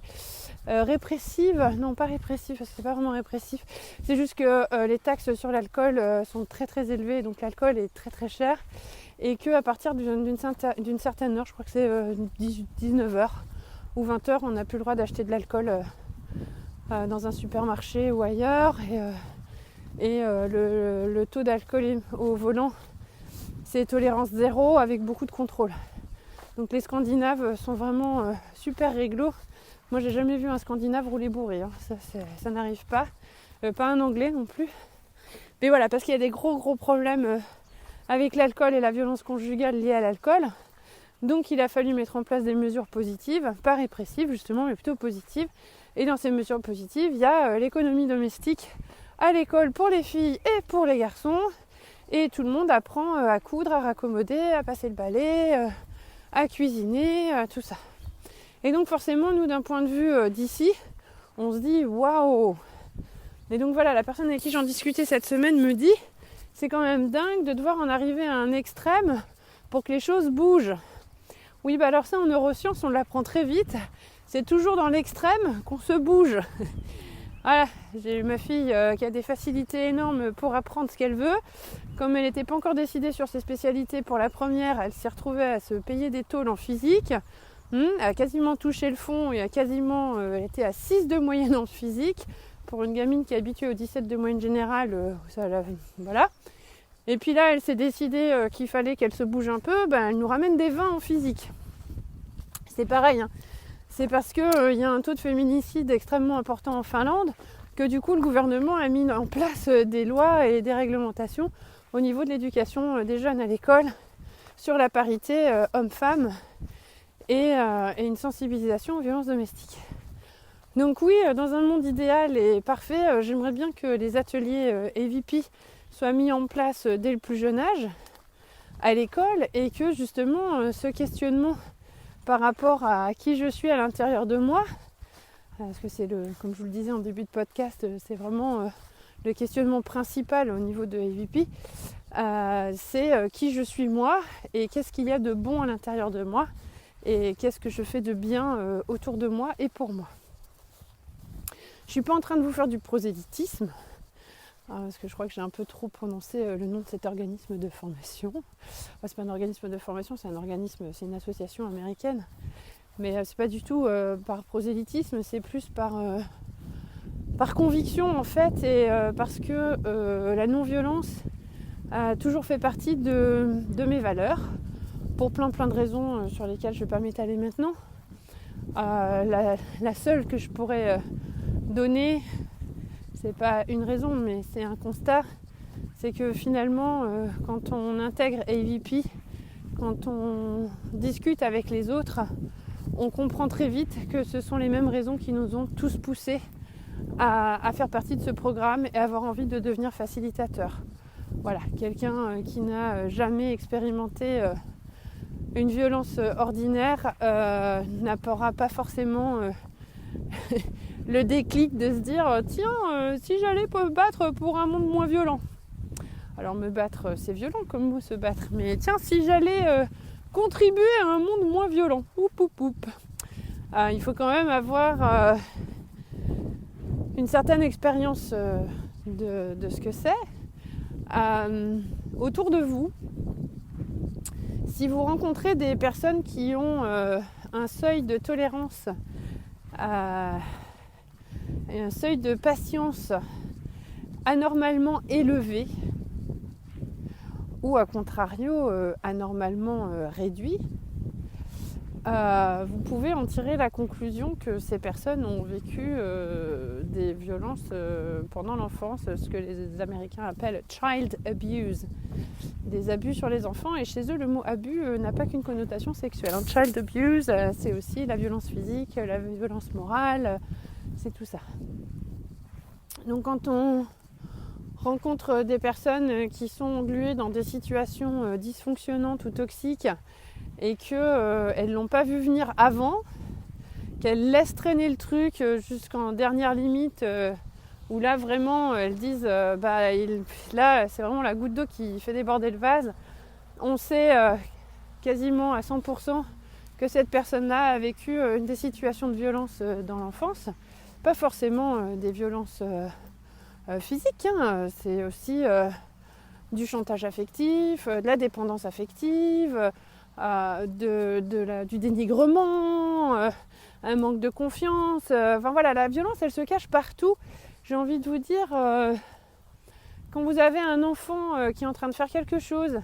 Répressive, non pas répressive, parce que c'est pas vraiment répressif. C'est juste que les taxes sur l'alcool sont très très élevées, donc l'alcool est très très cher. Et qu'à partir d'une certaine heure, je crois que c'est 19h ou 20h, on n'a plus le droit d'acheter de l'alcool dans un supermarché ou ailleurs. Et le taux d'alcool au volant, c'est tolérance zéro avec beaucoup de contrôle. Donc les Scandinaves sont vraiment super réglo. Moi j'ai jamais vu un Scandinave rouler bourré, hein. Ça n'arrive pas. Pas un Anglais non plus. Mais voilà, parce qu'il y a des gros problèmes avec l'alcool et la violence conjugale liée à l'alcool. Donc il a fallu mettre en place des mesures positives, pas répressives justement, mais plutôt positives. Et dans ces mesures positives, il y a l'économie domestique à l'école pour les filles et pour les garçons. Et tout le monde apprend à coudre, à raccommoder, à passer le balai, à cuisiner, tout ça. Et donc forcément, nous, d'un point de vue d'ici, on se dit waouh. Et donc voilà, la personne avec qui j'en discutais cette semaine me dit c'est quand même dingue de devoir en arriver à un extrême pour que les choses bougent. Oui, bah alors ça en neurosciences, on l'apprend très vite. C'est toujours dans l'extrême qu'on se bouge. Voilà, j'ai ma fille qui a des facilités énormes pour apprendre ce qu'elle veut. Comme elle n'était pas encore décidée sur ses spécialités pour la première, elle s'est retrouvée à se payer des tôles en physique. Elle a quasiment touché le fond et elle était à 6 de moyenne en physique. Pour une gamine qui est habituée aux 17 de moyenne générale, voilà. Et puis là, elle s'est décidée qu'il fallait qu'elle se bouge un peu, elle nous ramène des 20 en physique. C'est pareil, hein. C'est parce qu'il y a un taux de féminicide extrêmement important en Finlande que du coup le gouvernement a mis en place des lois et des réglementations au niveau de l'éducation des jeunes à l'école sur la parité homme-femme et une sensibilisation aux violences domestiques. Donc oui, dans un monde idéal et parfait, j'aimerais bien que les ateliers AVP soient mis en place dès le plus jeune âge à l'école et que justement ce questionnement par rapport à qui je suis à l'intérieur de moi, parce que comme je vous le disais en début de podcast, c'est vraiment le questionnement principal au niveau de AVP, c'est qui je suis moi et qu'est-ce qu'il y a de bon à l'intérieur de moi et qu'est-ce que je fais de bien autour de moi et pour moi. Je ne suis pas en train de vous faire du prosélytisme, parce que je crois que j'ai un peu trop prononcé le nom de cet organisme de formation. C'est pas un organisme de formation, c'est une association américaine. Mais c'est pas du tout par prosélytisme, c'est plus par conviction en fait, et parce que la non-violence a toujours fait partie de mes valeurs, pour plein de raisons sur lesquelles je ne vais pas m'étaler maintenant. La seule que je pourrais donner, c'est pas une raison, mais c'est un constat, c'est que finalement, quand on intègre AVP, quand on discute avec les autres, on comprend très vite que ce sont les mêmes raisons qui nous ont tous poussés à faire partie de ce programme et avoir envie de devenir facilitateur. Voilà, quelqu'un qui n'a jamais expérimenté une violence ordinaire n'aura pas forcément le déclic de se dire tiens, si j'allais me battre pour un monde moins violent. Alors me battre, c'est violent comme mot, se battre, mais tiens, si j'allais contribuer à un monde moins violent. Il faut quand même avoir une certaine expérience de ce que c'est. Autour de vous, si vous rencontrez des personnes qui ont un seuil de tolérance et un seuil de patience anormalement élevé, ou à contrario anormalement réduit, vous pouvez en tirer la conclusion que ces personnes ont vécu des violences pendant l'enfance, ce que les Américains appellent child abuse, des abus sur les enfants, et chez eux le mot abus n'a pas qu'une connotation sexuelle. Child abuse, c'est aussi la violence physique, la violence morale, c'est tout ça. Donc quand on rencontre des personnes qui sont engluées dans des situations dysfonctionnantes ou toxiques et qu'elles ne l'ont pas vu venir avant, qu'elles laissent traîner le truc jusqu'en dernière limite, où là vraiment elles disent là c'est vraiment la goutte d'eau qui fait déborder le vase, on sait quasiment à 100% que cette personne-là a vécu des situations de violence dans l'enfance, pas forcément des violences physique, c'est aussi du chantage affectif, de la dépendance affective, du dénigrement, un manque de confiance. La violence, elle se cache partout. J'ai envie de vous dire, quand vous avez un enfant qui est en train de faire quelque chose,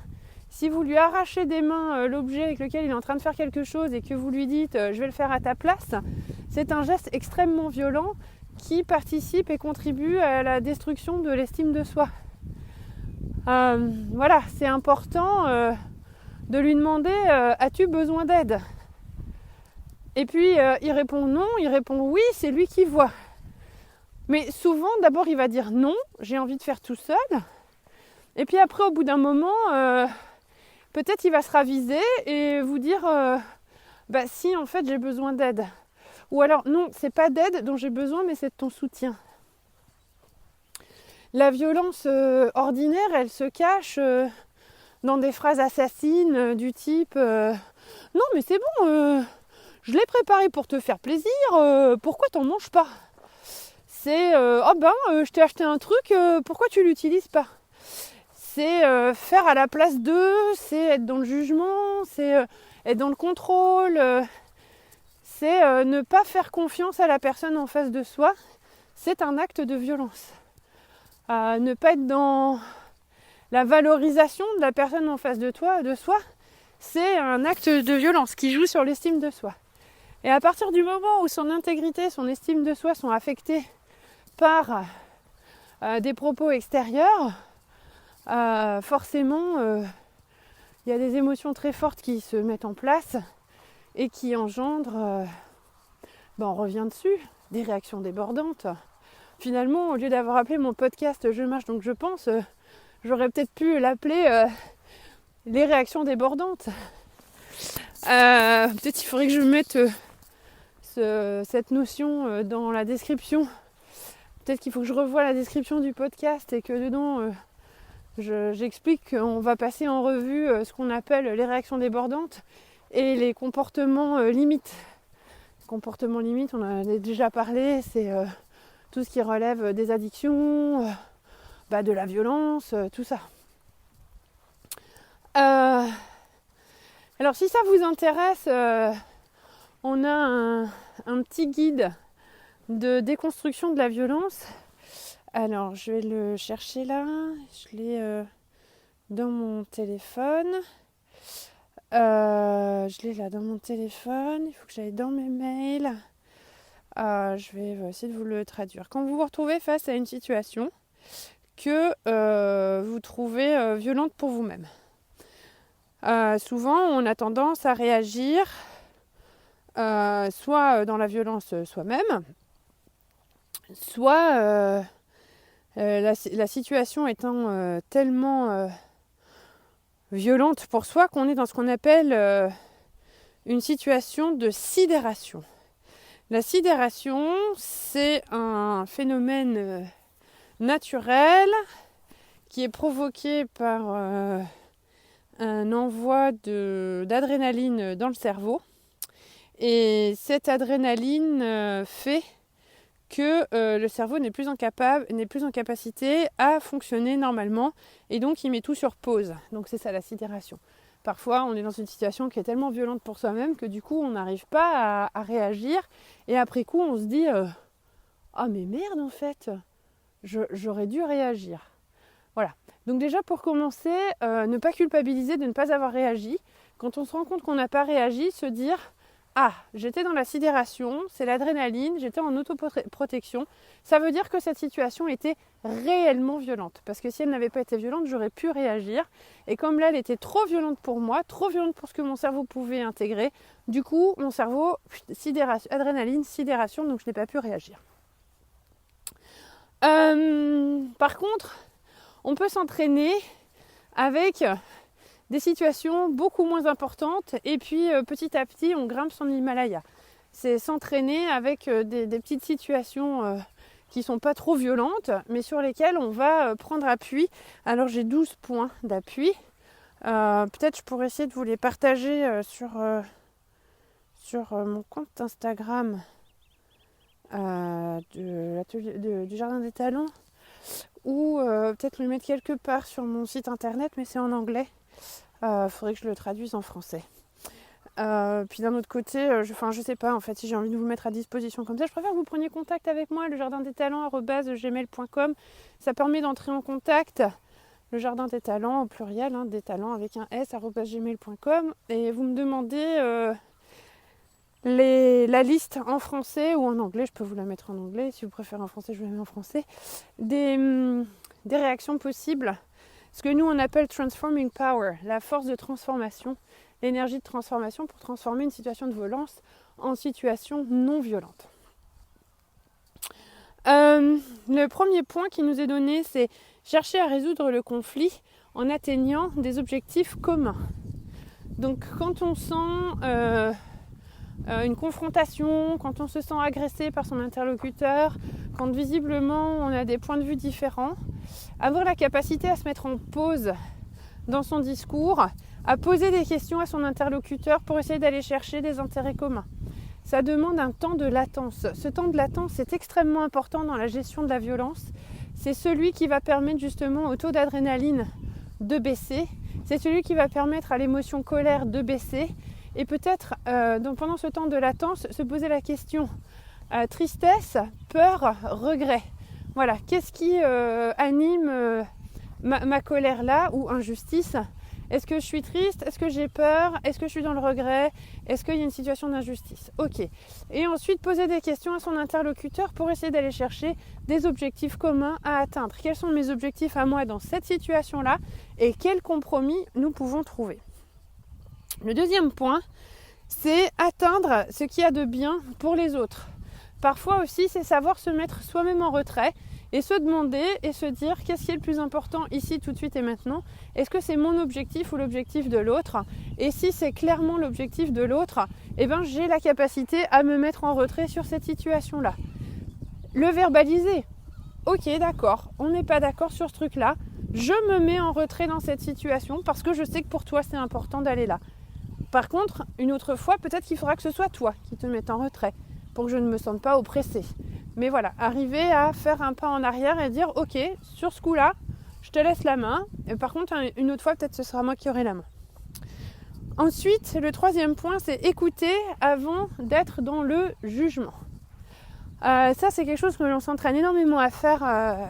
si vous lui arrachez des mains l'objet avec lequel il est en train de faire quelque chose et que vous lui dites « je vais le faire à ta place », c'est un geste extrêmement violent qui participe et contribue à la destruction de l'estime de soi. C'est important de lui demander as-tu besoin d'aide ? Et puis il répond non, il répond oui, c'est lui qui voit. Mais souvent, d'abord il va dire non, j'ai envie de faire tout seul. Et puis après, au bout d'un moment, peut-être il va se raviser et vous dire si, en fait, j'ai besoin d'aide. Ou alors, non, c'est pas d'aide dont j'ai besoin, mais c'est de ton soutien. La violence ordinaire, elle se cache dans des phrases assassines du type non, mais c'est bon, je l'ai préparé pour te faire plaisir, pourquoi t'en manges pas ? C'est je t'ai acheté un truc, pourquoi tu l'utilises pas ? C'est faire à la place d'eux, c'est être dans le jugement, c'est être dans le contrôle. C'est ne pas faire confiance à la personne en face de soi, c'est un acte de violence. Ne pas être dans la valorisation de la personne en face de soi, c'est un acte de violence qui joue sur l'estime de soi. Et à partir du moment où son intégrité, son estime de soi sont affectées par des propos extérieurs, forcément, il y a des émotions très fortes qui se mettent en place et qui engendrent, on revient dessus, des réactions débordantes. Finalement, au lieu d'avoir appelé mon podcast « Je marche donc je pense », j'aurais peut-être pu l'appeler les réactions débordantes. Peut-être il faudrait que je mette cette notion dans la description. Peut-être qu'il faut que je revoie la description du podcast et que dedans j'explique qu'on va passer en revue ce qu'on appelle les réactions débordantes et les comportements limites. Comportements limites, on en a déjà parlé, c'est tout ce qui relève des addictions, de la violence, tout ça. Alors si ça vous intéresse, on a un petit guide de déconstruction de la violence. Alors je vais le chercher là, je l'ai dans mon téléphone. Je l'ai là dans mon téléphone, il faut que j'aille dans mes mails. Je vais essayer de vous le traduire. Quand vous vous retrouvez face à une situation que vous trouvez violente pour vous-même, souvent on a tendance à réagir soit dans la violence soi-même, soit la situation étant tellement violente pour soi qu'on est dans ce qu'on appelle une situation de sidération. La sidération, c'est un phénomène naturel qui est provoqué par un envoi d'adrénaline dans le cerveau. Et cette adrénaline fait que le cerveau n'est plus en capacité à fonctionner normalement et donc il met tout sur pause. Donc c'est ça la sidération. Parfois on est dans une situation qui est tellement violente pour soi-même que du coup on n'arrive pas à réagir et après coup on se dit ah mais merde en fait, j'aurais dû réagir. Voilà. Donc déjà pour commencer, ne pas culpabiliser de ne pas avoir réagi. Quand on se rend compte qu'on n'a pas réagi, se dire ah, j'étais dans la sidération, c'est l'adrénaline, j'étais en autoprotection. Ça veut dire que cette situation était réellement violente. Parce que si elle n'avait pas été violente, j'aurais pu réagir. Et comme là, elle était trop violente pour moi, trop violente pour ce que mon cerveau pouvait intégrer, du coup, mon cerveau, adrénaline, sidération, donc je n'ai pas pu réagir. Par contre, on peut s'entraîner avec des situations beaucoup moins importantes et puis petit à petit on grimpe son Himalaya. C'est s'entraîner avec des petites situations qui sont pas trop violentes mais sur lesquelles on va prendre appui. Alors j'ai 12 points d'appui. Peut-être je pourrais essayer de vous les partager sur mon compte Instagram du Jardin des Talents ou peut-être le mettre quelque part sur mon site internet mais c'est en anglais. Faudrait que je le traduise en français. Puis d'un autre côté, je sais pas en fait si j'ai envie de vous mettre à disposition comme ça. Je préfère que vous preniez contact avec moi, le jardin des talents @gmail.com. Ça permet d'entrer en contact. Le jardin des talents au pluriel, des talents avec un s @gmail.com. Et vous me demandez la liste en français ou en anglais. Je peux vous la mettre en anglais. Si vous préférez en français, je vous la mets en français. Des réactions possibles. Ce que nous on appelle transforming power, la force de transformation, l'énergie de transformation pour transformer une situation de violence en situation non violente. Le premier point qui nous est donné, c'est chercher à résoudre le conflit en atteignant des objectifs communs. Donc quand on sent une confrontation, quand on se sent agressé par son interlocuteur, quand visiblement on a des points de vue différents, avoir la capacité à se mettre en pause dans son discours, à poser des questions à son interlocuteur pour essayer d'aller chercher des intérêts communs. Ça demande un temps de latence. Ce temps de latence est extrêmement important dans la gestion de la violence. C'est celui qui va permettre justement au taux d'adrénaline de baisser. C'est celui qui va permettre à l'émotion colère de baisser. Et peut-être, pendant ce temps de latence, se poser la question tristesse, peur, regret. Voilà, qu'est-ce qui anime ma colère là ou injustice ? Est-ce que je suis triste ? Est-ce que j'ai peur ? Est-ce que je suis dans le regret ? Est-ce qu'il y a une situation d'injustice ? Ok. Et ensuite, poser des questions à son interlocuteur pour essayer d'aller chercher des objectifs communs à atteindre. Quels sont mes objectifs à moi dans cette situation-là ? Et quels compromis nous pouvons trouver ? Le deuxième point, c'est atteindre ce qu'il y a de bien pour les autres. Parfois aussi, c'est savoir se mettre soi-même en retrait et se demander et se dire qu'est-ce qui est le plus important ici, tout de suite et maintenant. Est-ce que c'est mon objectif ou l'objectif de l'autre? Et si c'est clairement l'objectif de l'autre, j'ai la capacité à me mettre en retrait sur cette situation-là. Le verbaliser. Ok, d'accord, on n'est pas d'accord sur ce truc-là. Je me mets en retrait dans cette situation parce que je sais que pour toi, c'est important d'aller là. Par contre, une autre fois, peut-être qu'il faudra que ce soit toi qui te mettes en retrait pour que je ne me sente pas oppressée. Mais voilà, arriver à faire un pas en arrière et dire ok, sur ce coup-là, je te laisse la main. Et par contre, une autre fois, peut-être ce sera moi qui aurai la main. Ensuite, le troisième point, c'est écouter avant d'être dans le jugement. Ça, c'est quelque chose que l'on s'entraîne énormément à faire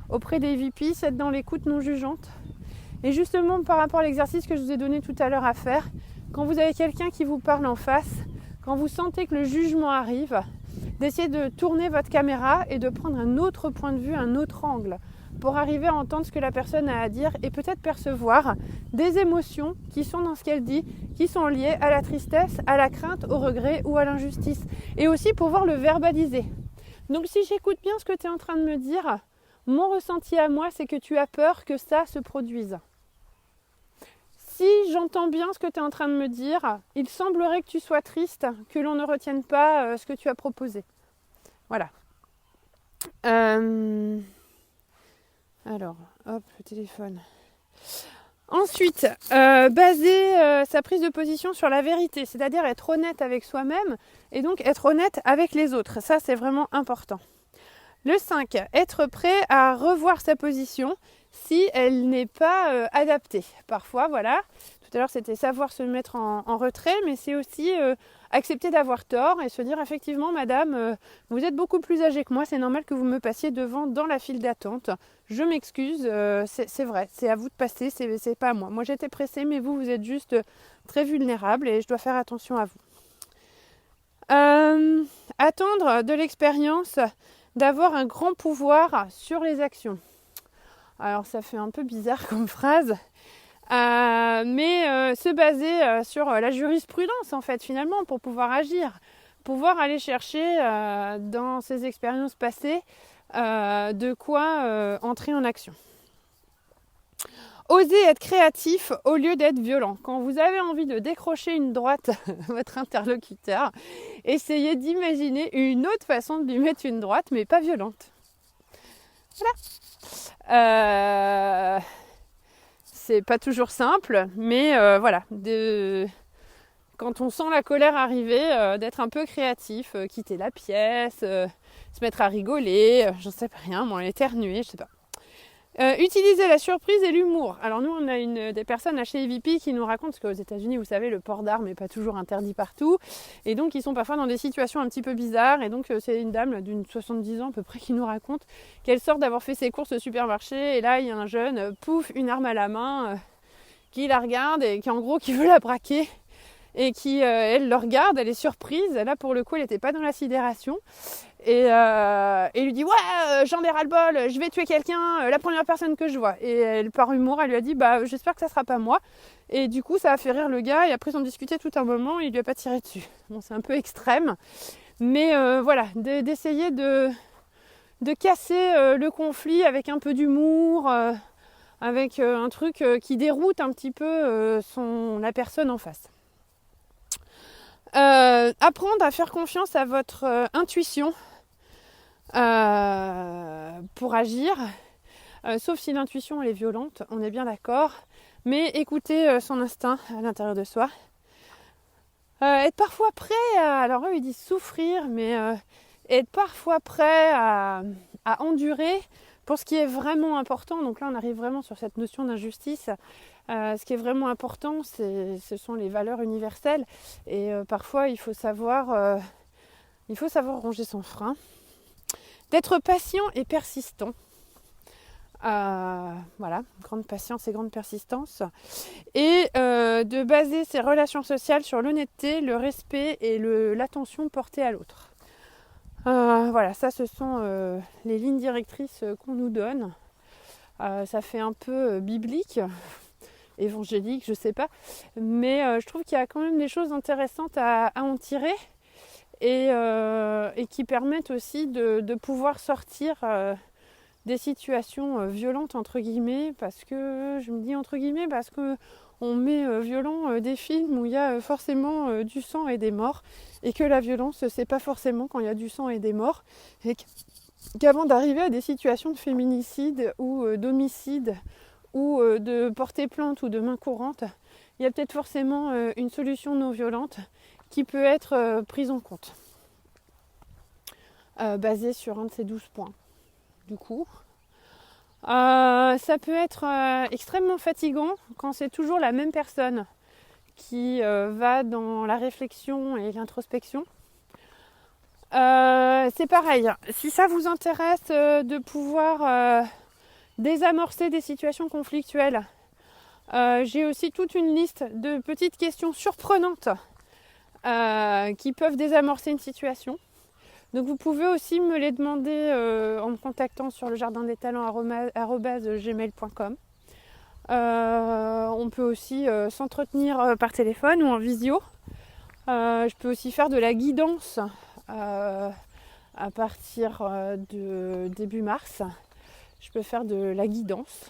auprès des VP, c'est être dans l'écoute non jugeante. Et justement, par rapport à l'exercice que je vous ai donné tout à l'heure à faire, quand vous avez quelqu'un qui vous parle en face, quand vous sentez que le jugement arrive, d'essayer de tourner votre caméra et de prendre un autre point de vue, un autre angle, pour arriver à entendre ce que la personne a à dire et peut-être percevoir des émotions qui sont dans ce qu'elle dit, qui sont liées à la tristesse, à la crainte, au regret ou à l'injustice. Et aussi pouvoir le verbaliser. Donc si j'écoute bien ce que tu es en train de me dire, mon ressenti à moi, c'est que tu as peur que ça se produise. Si j'entends bien ce que tu es en train de me dire, il semblerait que tu sois triste, que l'on ne retienne pas ce que tu as proposé. Voilà. Alors, hop, le téléphone. Ensuite, baser sa prise de position sur la vérité, c'est-à-dire être honnête avec soi-même et donc être honnête avec les autres. Ça, c'est vraiment important. Le 5, être prêt à revoir sa position si elle n'est pas adaptée. Parfois, voilà, tout à l'heure c'était savoir se mettre en retrait, mais c'est aussi accepter d'avoir tort et se dire effectivement madame, vous êtes beaucoup plus âgée que moi, c'est normal que vous me passiez devant dans la file d'attente. Je m'excuse, c'est vrai, c'est à vous de passer, c'est pas à moi. Moi j'étais pressée, mais vous êtes juste très vulnérable et je dois faire attention à vous. Attendre de l'expérience d'avoir un grand pouvoir sur les actions. Alors ça fait un peu bizarre comme phrase, mais se baser sur la jurisprudence en fait finalement pour pouvoir agir, pouvoir aller chercher dans ces expériences passées de quoi entrer en action. Osez être créatif au lieu d'être violent. Quand vous avez envie de décrocher une droite à votre interlocuteur, essayez d'imaginer une autre façon de lui mettre une droite, mais pas violente. Voilà. C'est pas toujours simple, mais voilà. Quand on sent la colère arriver, d'être un peu créatif, quitter la pièce, se mettre à rigoler, j'en sais pas rien, moi éternuer, je sais pas. Utiliser la surprise et l'humour. Alors nous, on a des personnes chez EVP qui nous racontent, parce qu'aux États-Unis, vous savez, le port d'armes n'est pas toujours interdit partout, et donc ils sont parfois dans des situations un petit peu bizarres, et donc c'est une dame d'une 70 ans à peu près qui nous raconte qu'elle sort d'avoir fait ses courses au supermarché, et là il y a un jeune, pouf, une arme à la main, qui la regarde et qui en gros qui veut la braquer. Et qui, elle le regarde, elle est surprise. Là, pour le coup, elle n'était pas dans la sidération. Et lui dit « Ouais, j'en ai ras-le-bol, je vais tuer quelqu'un, la première personne que je vois. » Et elle, par humour, elle lui a dit « Bah, j'espère que ça sera pas moi. » Et du coup, ça a fait rire le gars. Et après, ils ont discuté tout un moment et il lui a pas tiré dessus. Bon, c'est un peu extrême. Mais voilà, d'essayer de casser le conflit avec un peu d'humour, avec un truc qui déroute un petit peu la personne en face. Apprendre à faire confiance à votre intuition pour agir, sauf si l'intuition elle est violente, on est bien d'accord, mais écouter son instinct à l'intérieur de soi. Être parfois prêt à, alors eux ils disent souffrir, mais être parfois prêt à endurer pour ce qui est vraiment important. Donc là on arrive vraiment sur cette notion d'injustice. Ce qui est vraiment important, ce sont les valeurs universelles. Et parfois, il faut savoir ronger son frein. D'être patient et persistant. Voilà, grande patience et grande persistance. Et de baser ses relations sociales sur l'honnêteté, le respect et l'attention portée à l'autre. Voilà, ça ce sont les lignes directrices qu'on nous donne. Ça fait un peu biblique. Évangélique, je sais pas, mais je trouve qu'il y a quand même des choses intéressantes à en tirer et qui permettent aussi de pouvoir sortir des situations violentes entre guillemets, parce que je me dis entre guillemets parce que on met violent des films où il y a forcément du sang et des morts, et que la violence c'est pas forcément quand il y a du sang et des morts, et qu'avant d'arriver à des situations de féminicide ou d'homicide ou de porter plainte ou de main courante, il y a peut-être forcément une solution non violente qui peut être prise en compte, basée sur un de ces 12 points. Du coup, ça peut être extrêmement fatigant quand c'est toujours la même personne qui va dans la réflexion et l'introspection. C'est pareil, si ça vous intéresse de pouvoir désamorcer des situations conflictuelles, j'ai aussi toute une liste de petites questions surprenantes qui peuvent désamorcer une situation. Donc vous pouvez aussi me les demander en me contactant sur le jardin des talents @gmail.com. On peut aussi s'entretenir par téléphone ou en visio. Je peux aussi faire de la guidance à partir de début mars. Je peux faire de la guidance.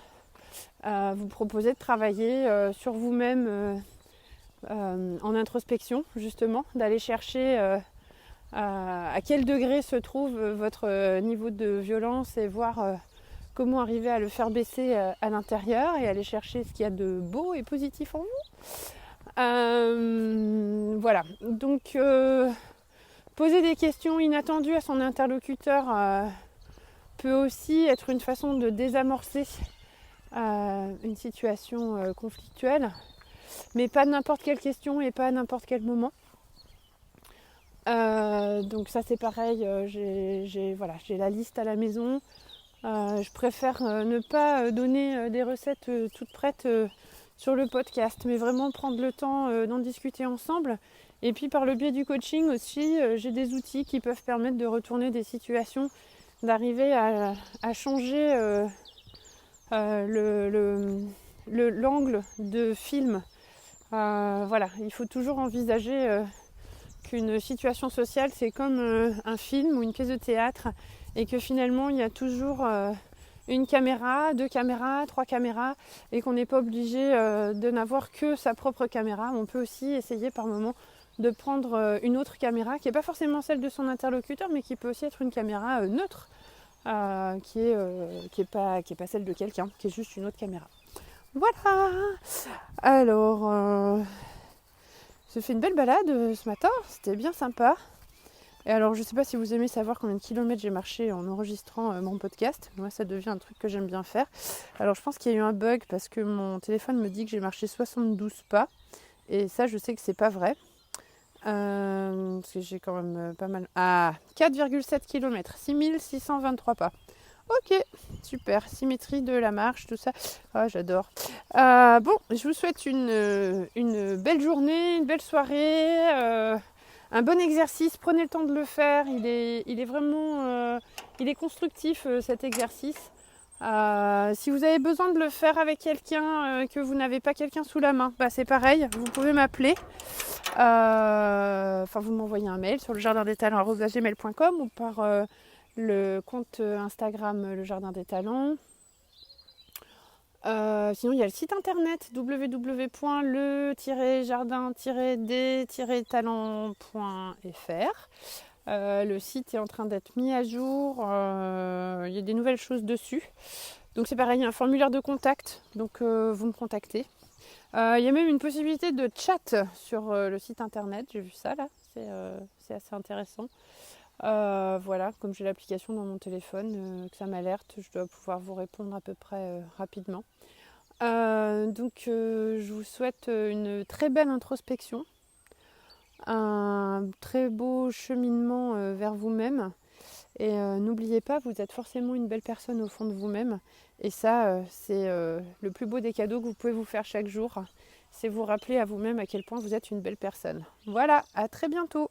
Vous proposer de travailler sur vous-même en introspection, justement, d'aller chercher à quel degré se trouve votre niveau de violence et voir comment arriver à le faire baisser à l'intérieur et aller chercher ce qu'il y a de beau et positif en vous. Voilà, donc poser des questions inattendues à son interlocuteur peut aussi être une façon de désamorcer une situation conflictuelle, mais pas n'importe quelle question et pas à n'importe quel moment. Donc ça c'est pareil, j'ai la liste à la maison. Je préfère ne pas donner des recettes toutes prêtes sur le podcast, mais vraiment prendre le temps d'en discuter ensemble. Et puis par le biais du coaching aussi, j'ai des outils qui peuvent permettre de retourner des situations, d'arriver à changer l'angle de film. Il faut toujours envisager qu'une situation sociale c'est comme un film ou une pièce de théâtre, et que finalement il y a toujours une caméra, 2 caméras, 3 caméras, et qu'on n'est pas obligé de n'avoir que sa propre caméra. On peut aussi essayer par moment de prendre une autre caméra qui n'est pas forcément celle de son interlocuteur, mais qui peut aussi être une caméra neutre, qui est pas celle de quelqu'un, qui est juste une autre caméra. Voilà. Alors j'ai fait une belle balade ce matin, c'était bien sympa. Et alors je sais pas si vous aimez savoir combien de kilomètres j'ai marché en enregistrant mon podcast. Moi ça devient un truc que j'aime bien faire. Alors je pense qu'il y a eu un bug parce que mon téléphone me dit que j'ai marché 72 pas. Et ça je sais que c'est pas vrai. Parce que j'ai quand même pas mal... 4,7 km, 6623 pas. Ok, super, symétrie de la marche, tout ça. Ah, j'adore. Bon, je vous souhaite une belle journée, une belle soirée, un bon exercice. Prenez le temps de le faire. Il est vraiment il est constructif cet exercice. Si vous avez besoin de le faire avec quelqu'un, que vous n'avez pas quelqu'un sous la main, c'est pareil, vous pouvez m'appeler. Vous m'envoyez un mail sur le jardin des talents @gmail.com ou par le compte Instagram Le Jardin des Talents. Sinon il y a le site internet www.le-jardin-des-talents.fr. Le site est en train d'être mis à jour, il y a des nouvelles choses dessus. Donc c'est pareil, il y a un formulaire de contact, donc vous me contactez. Il y a même une possibilité de chat sur le site internet, j'ai vu ça là, c'est assez intéressant. Comme j'ai l'application dans mon téléphone, que ça m'alerte, je dois pouvoir vous répondre à peu près rapidement. Je vous souhaite une très belle introspection, un très beau cheminement vers vous-même. Et n'oubliez pas, vous êtes forcément une belle personne au fond de vous-même. Et ça, c'est le plus beau des cadeaux que vous pouvez vous faire chaque jour. C'est vous rappeler à vous-même à quel point vous êtes une belle personne. Voilà, à très bientôt.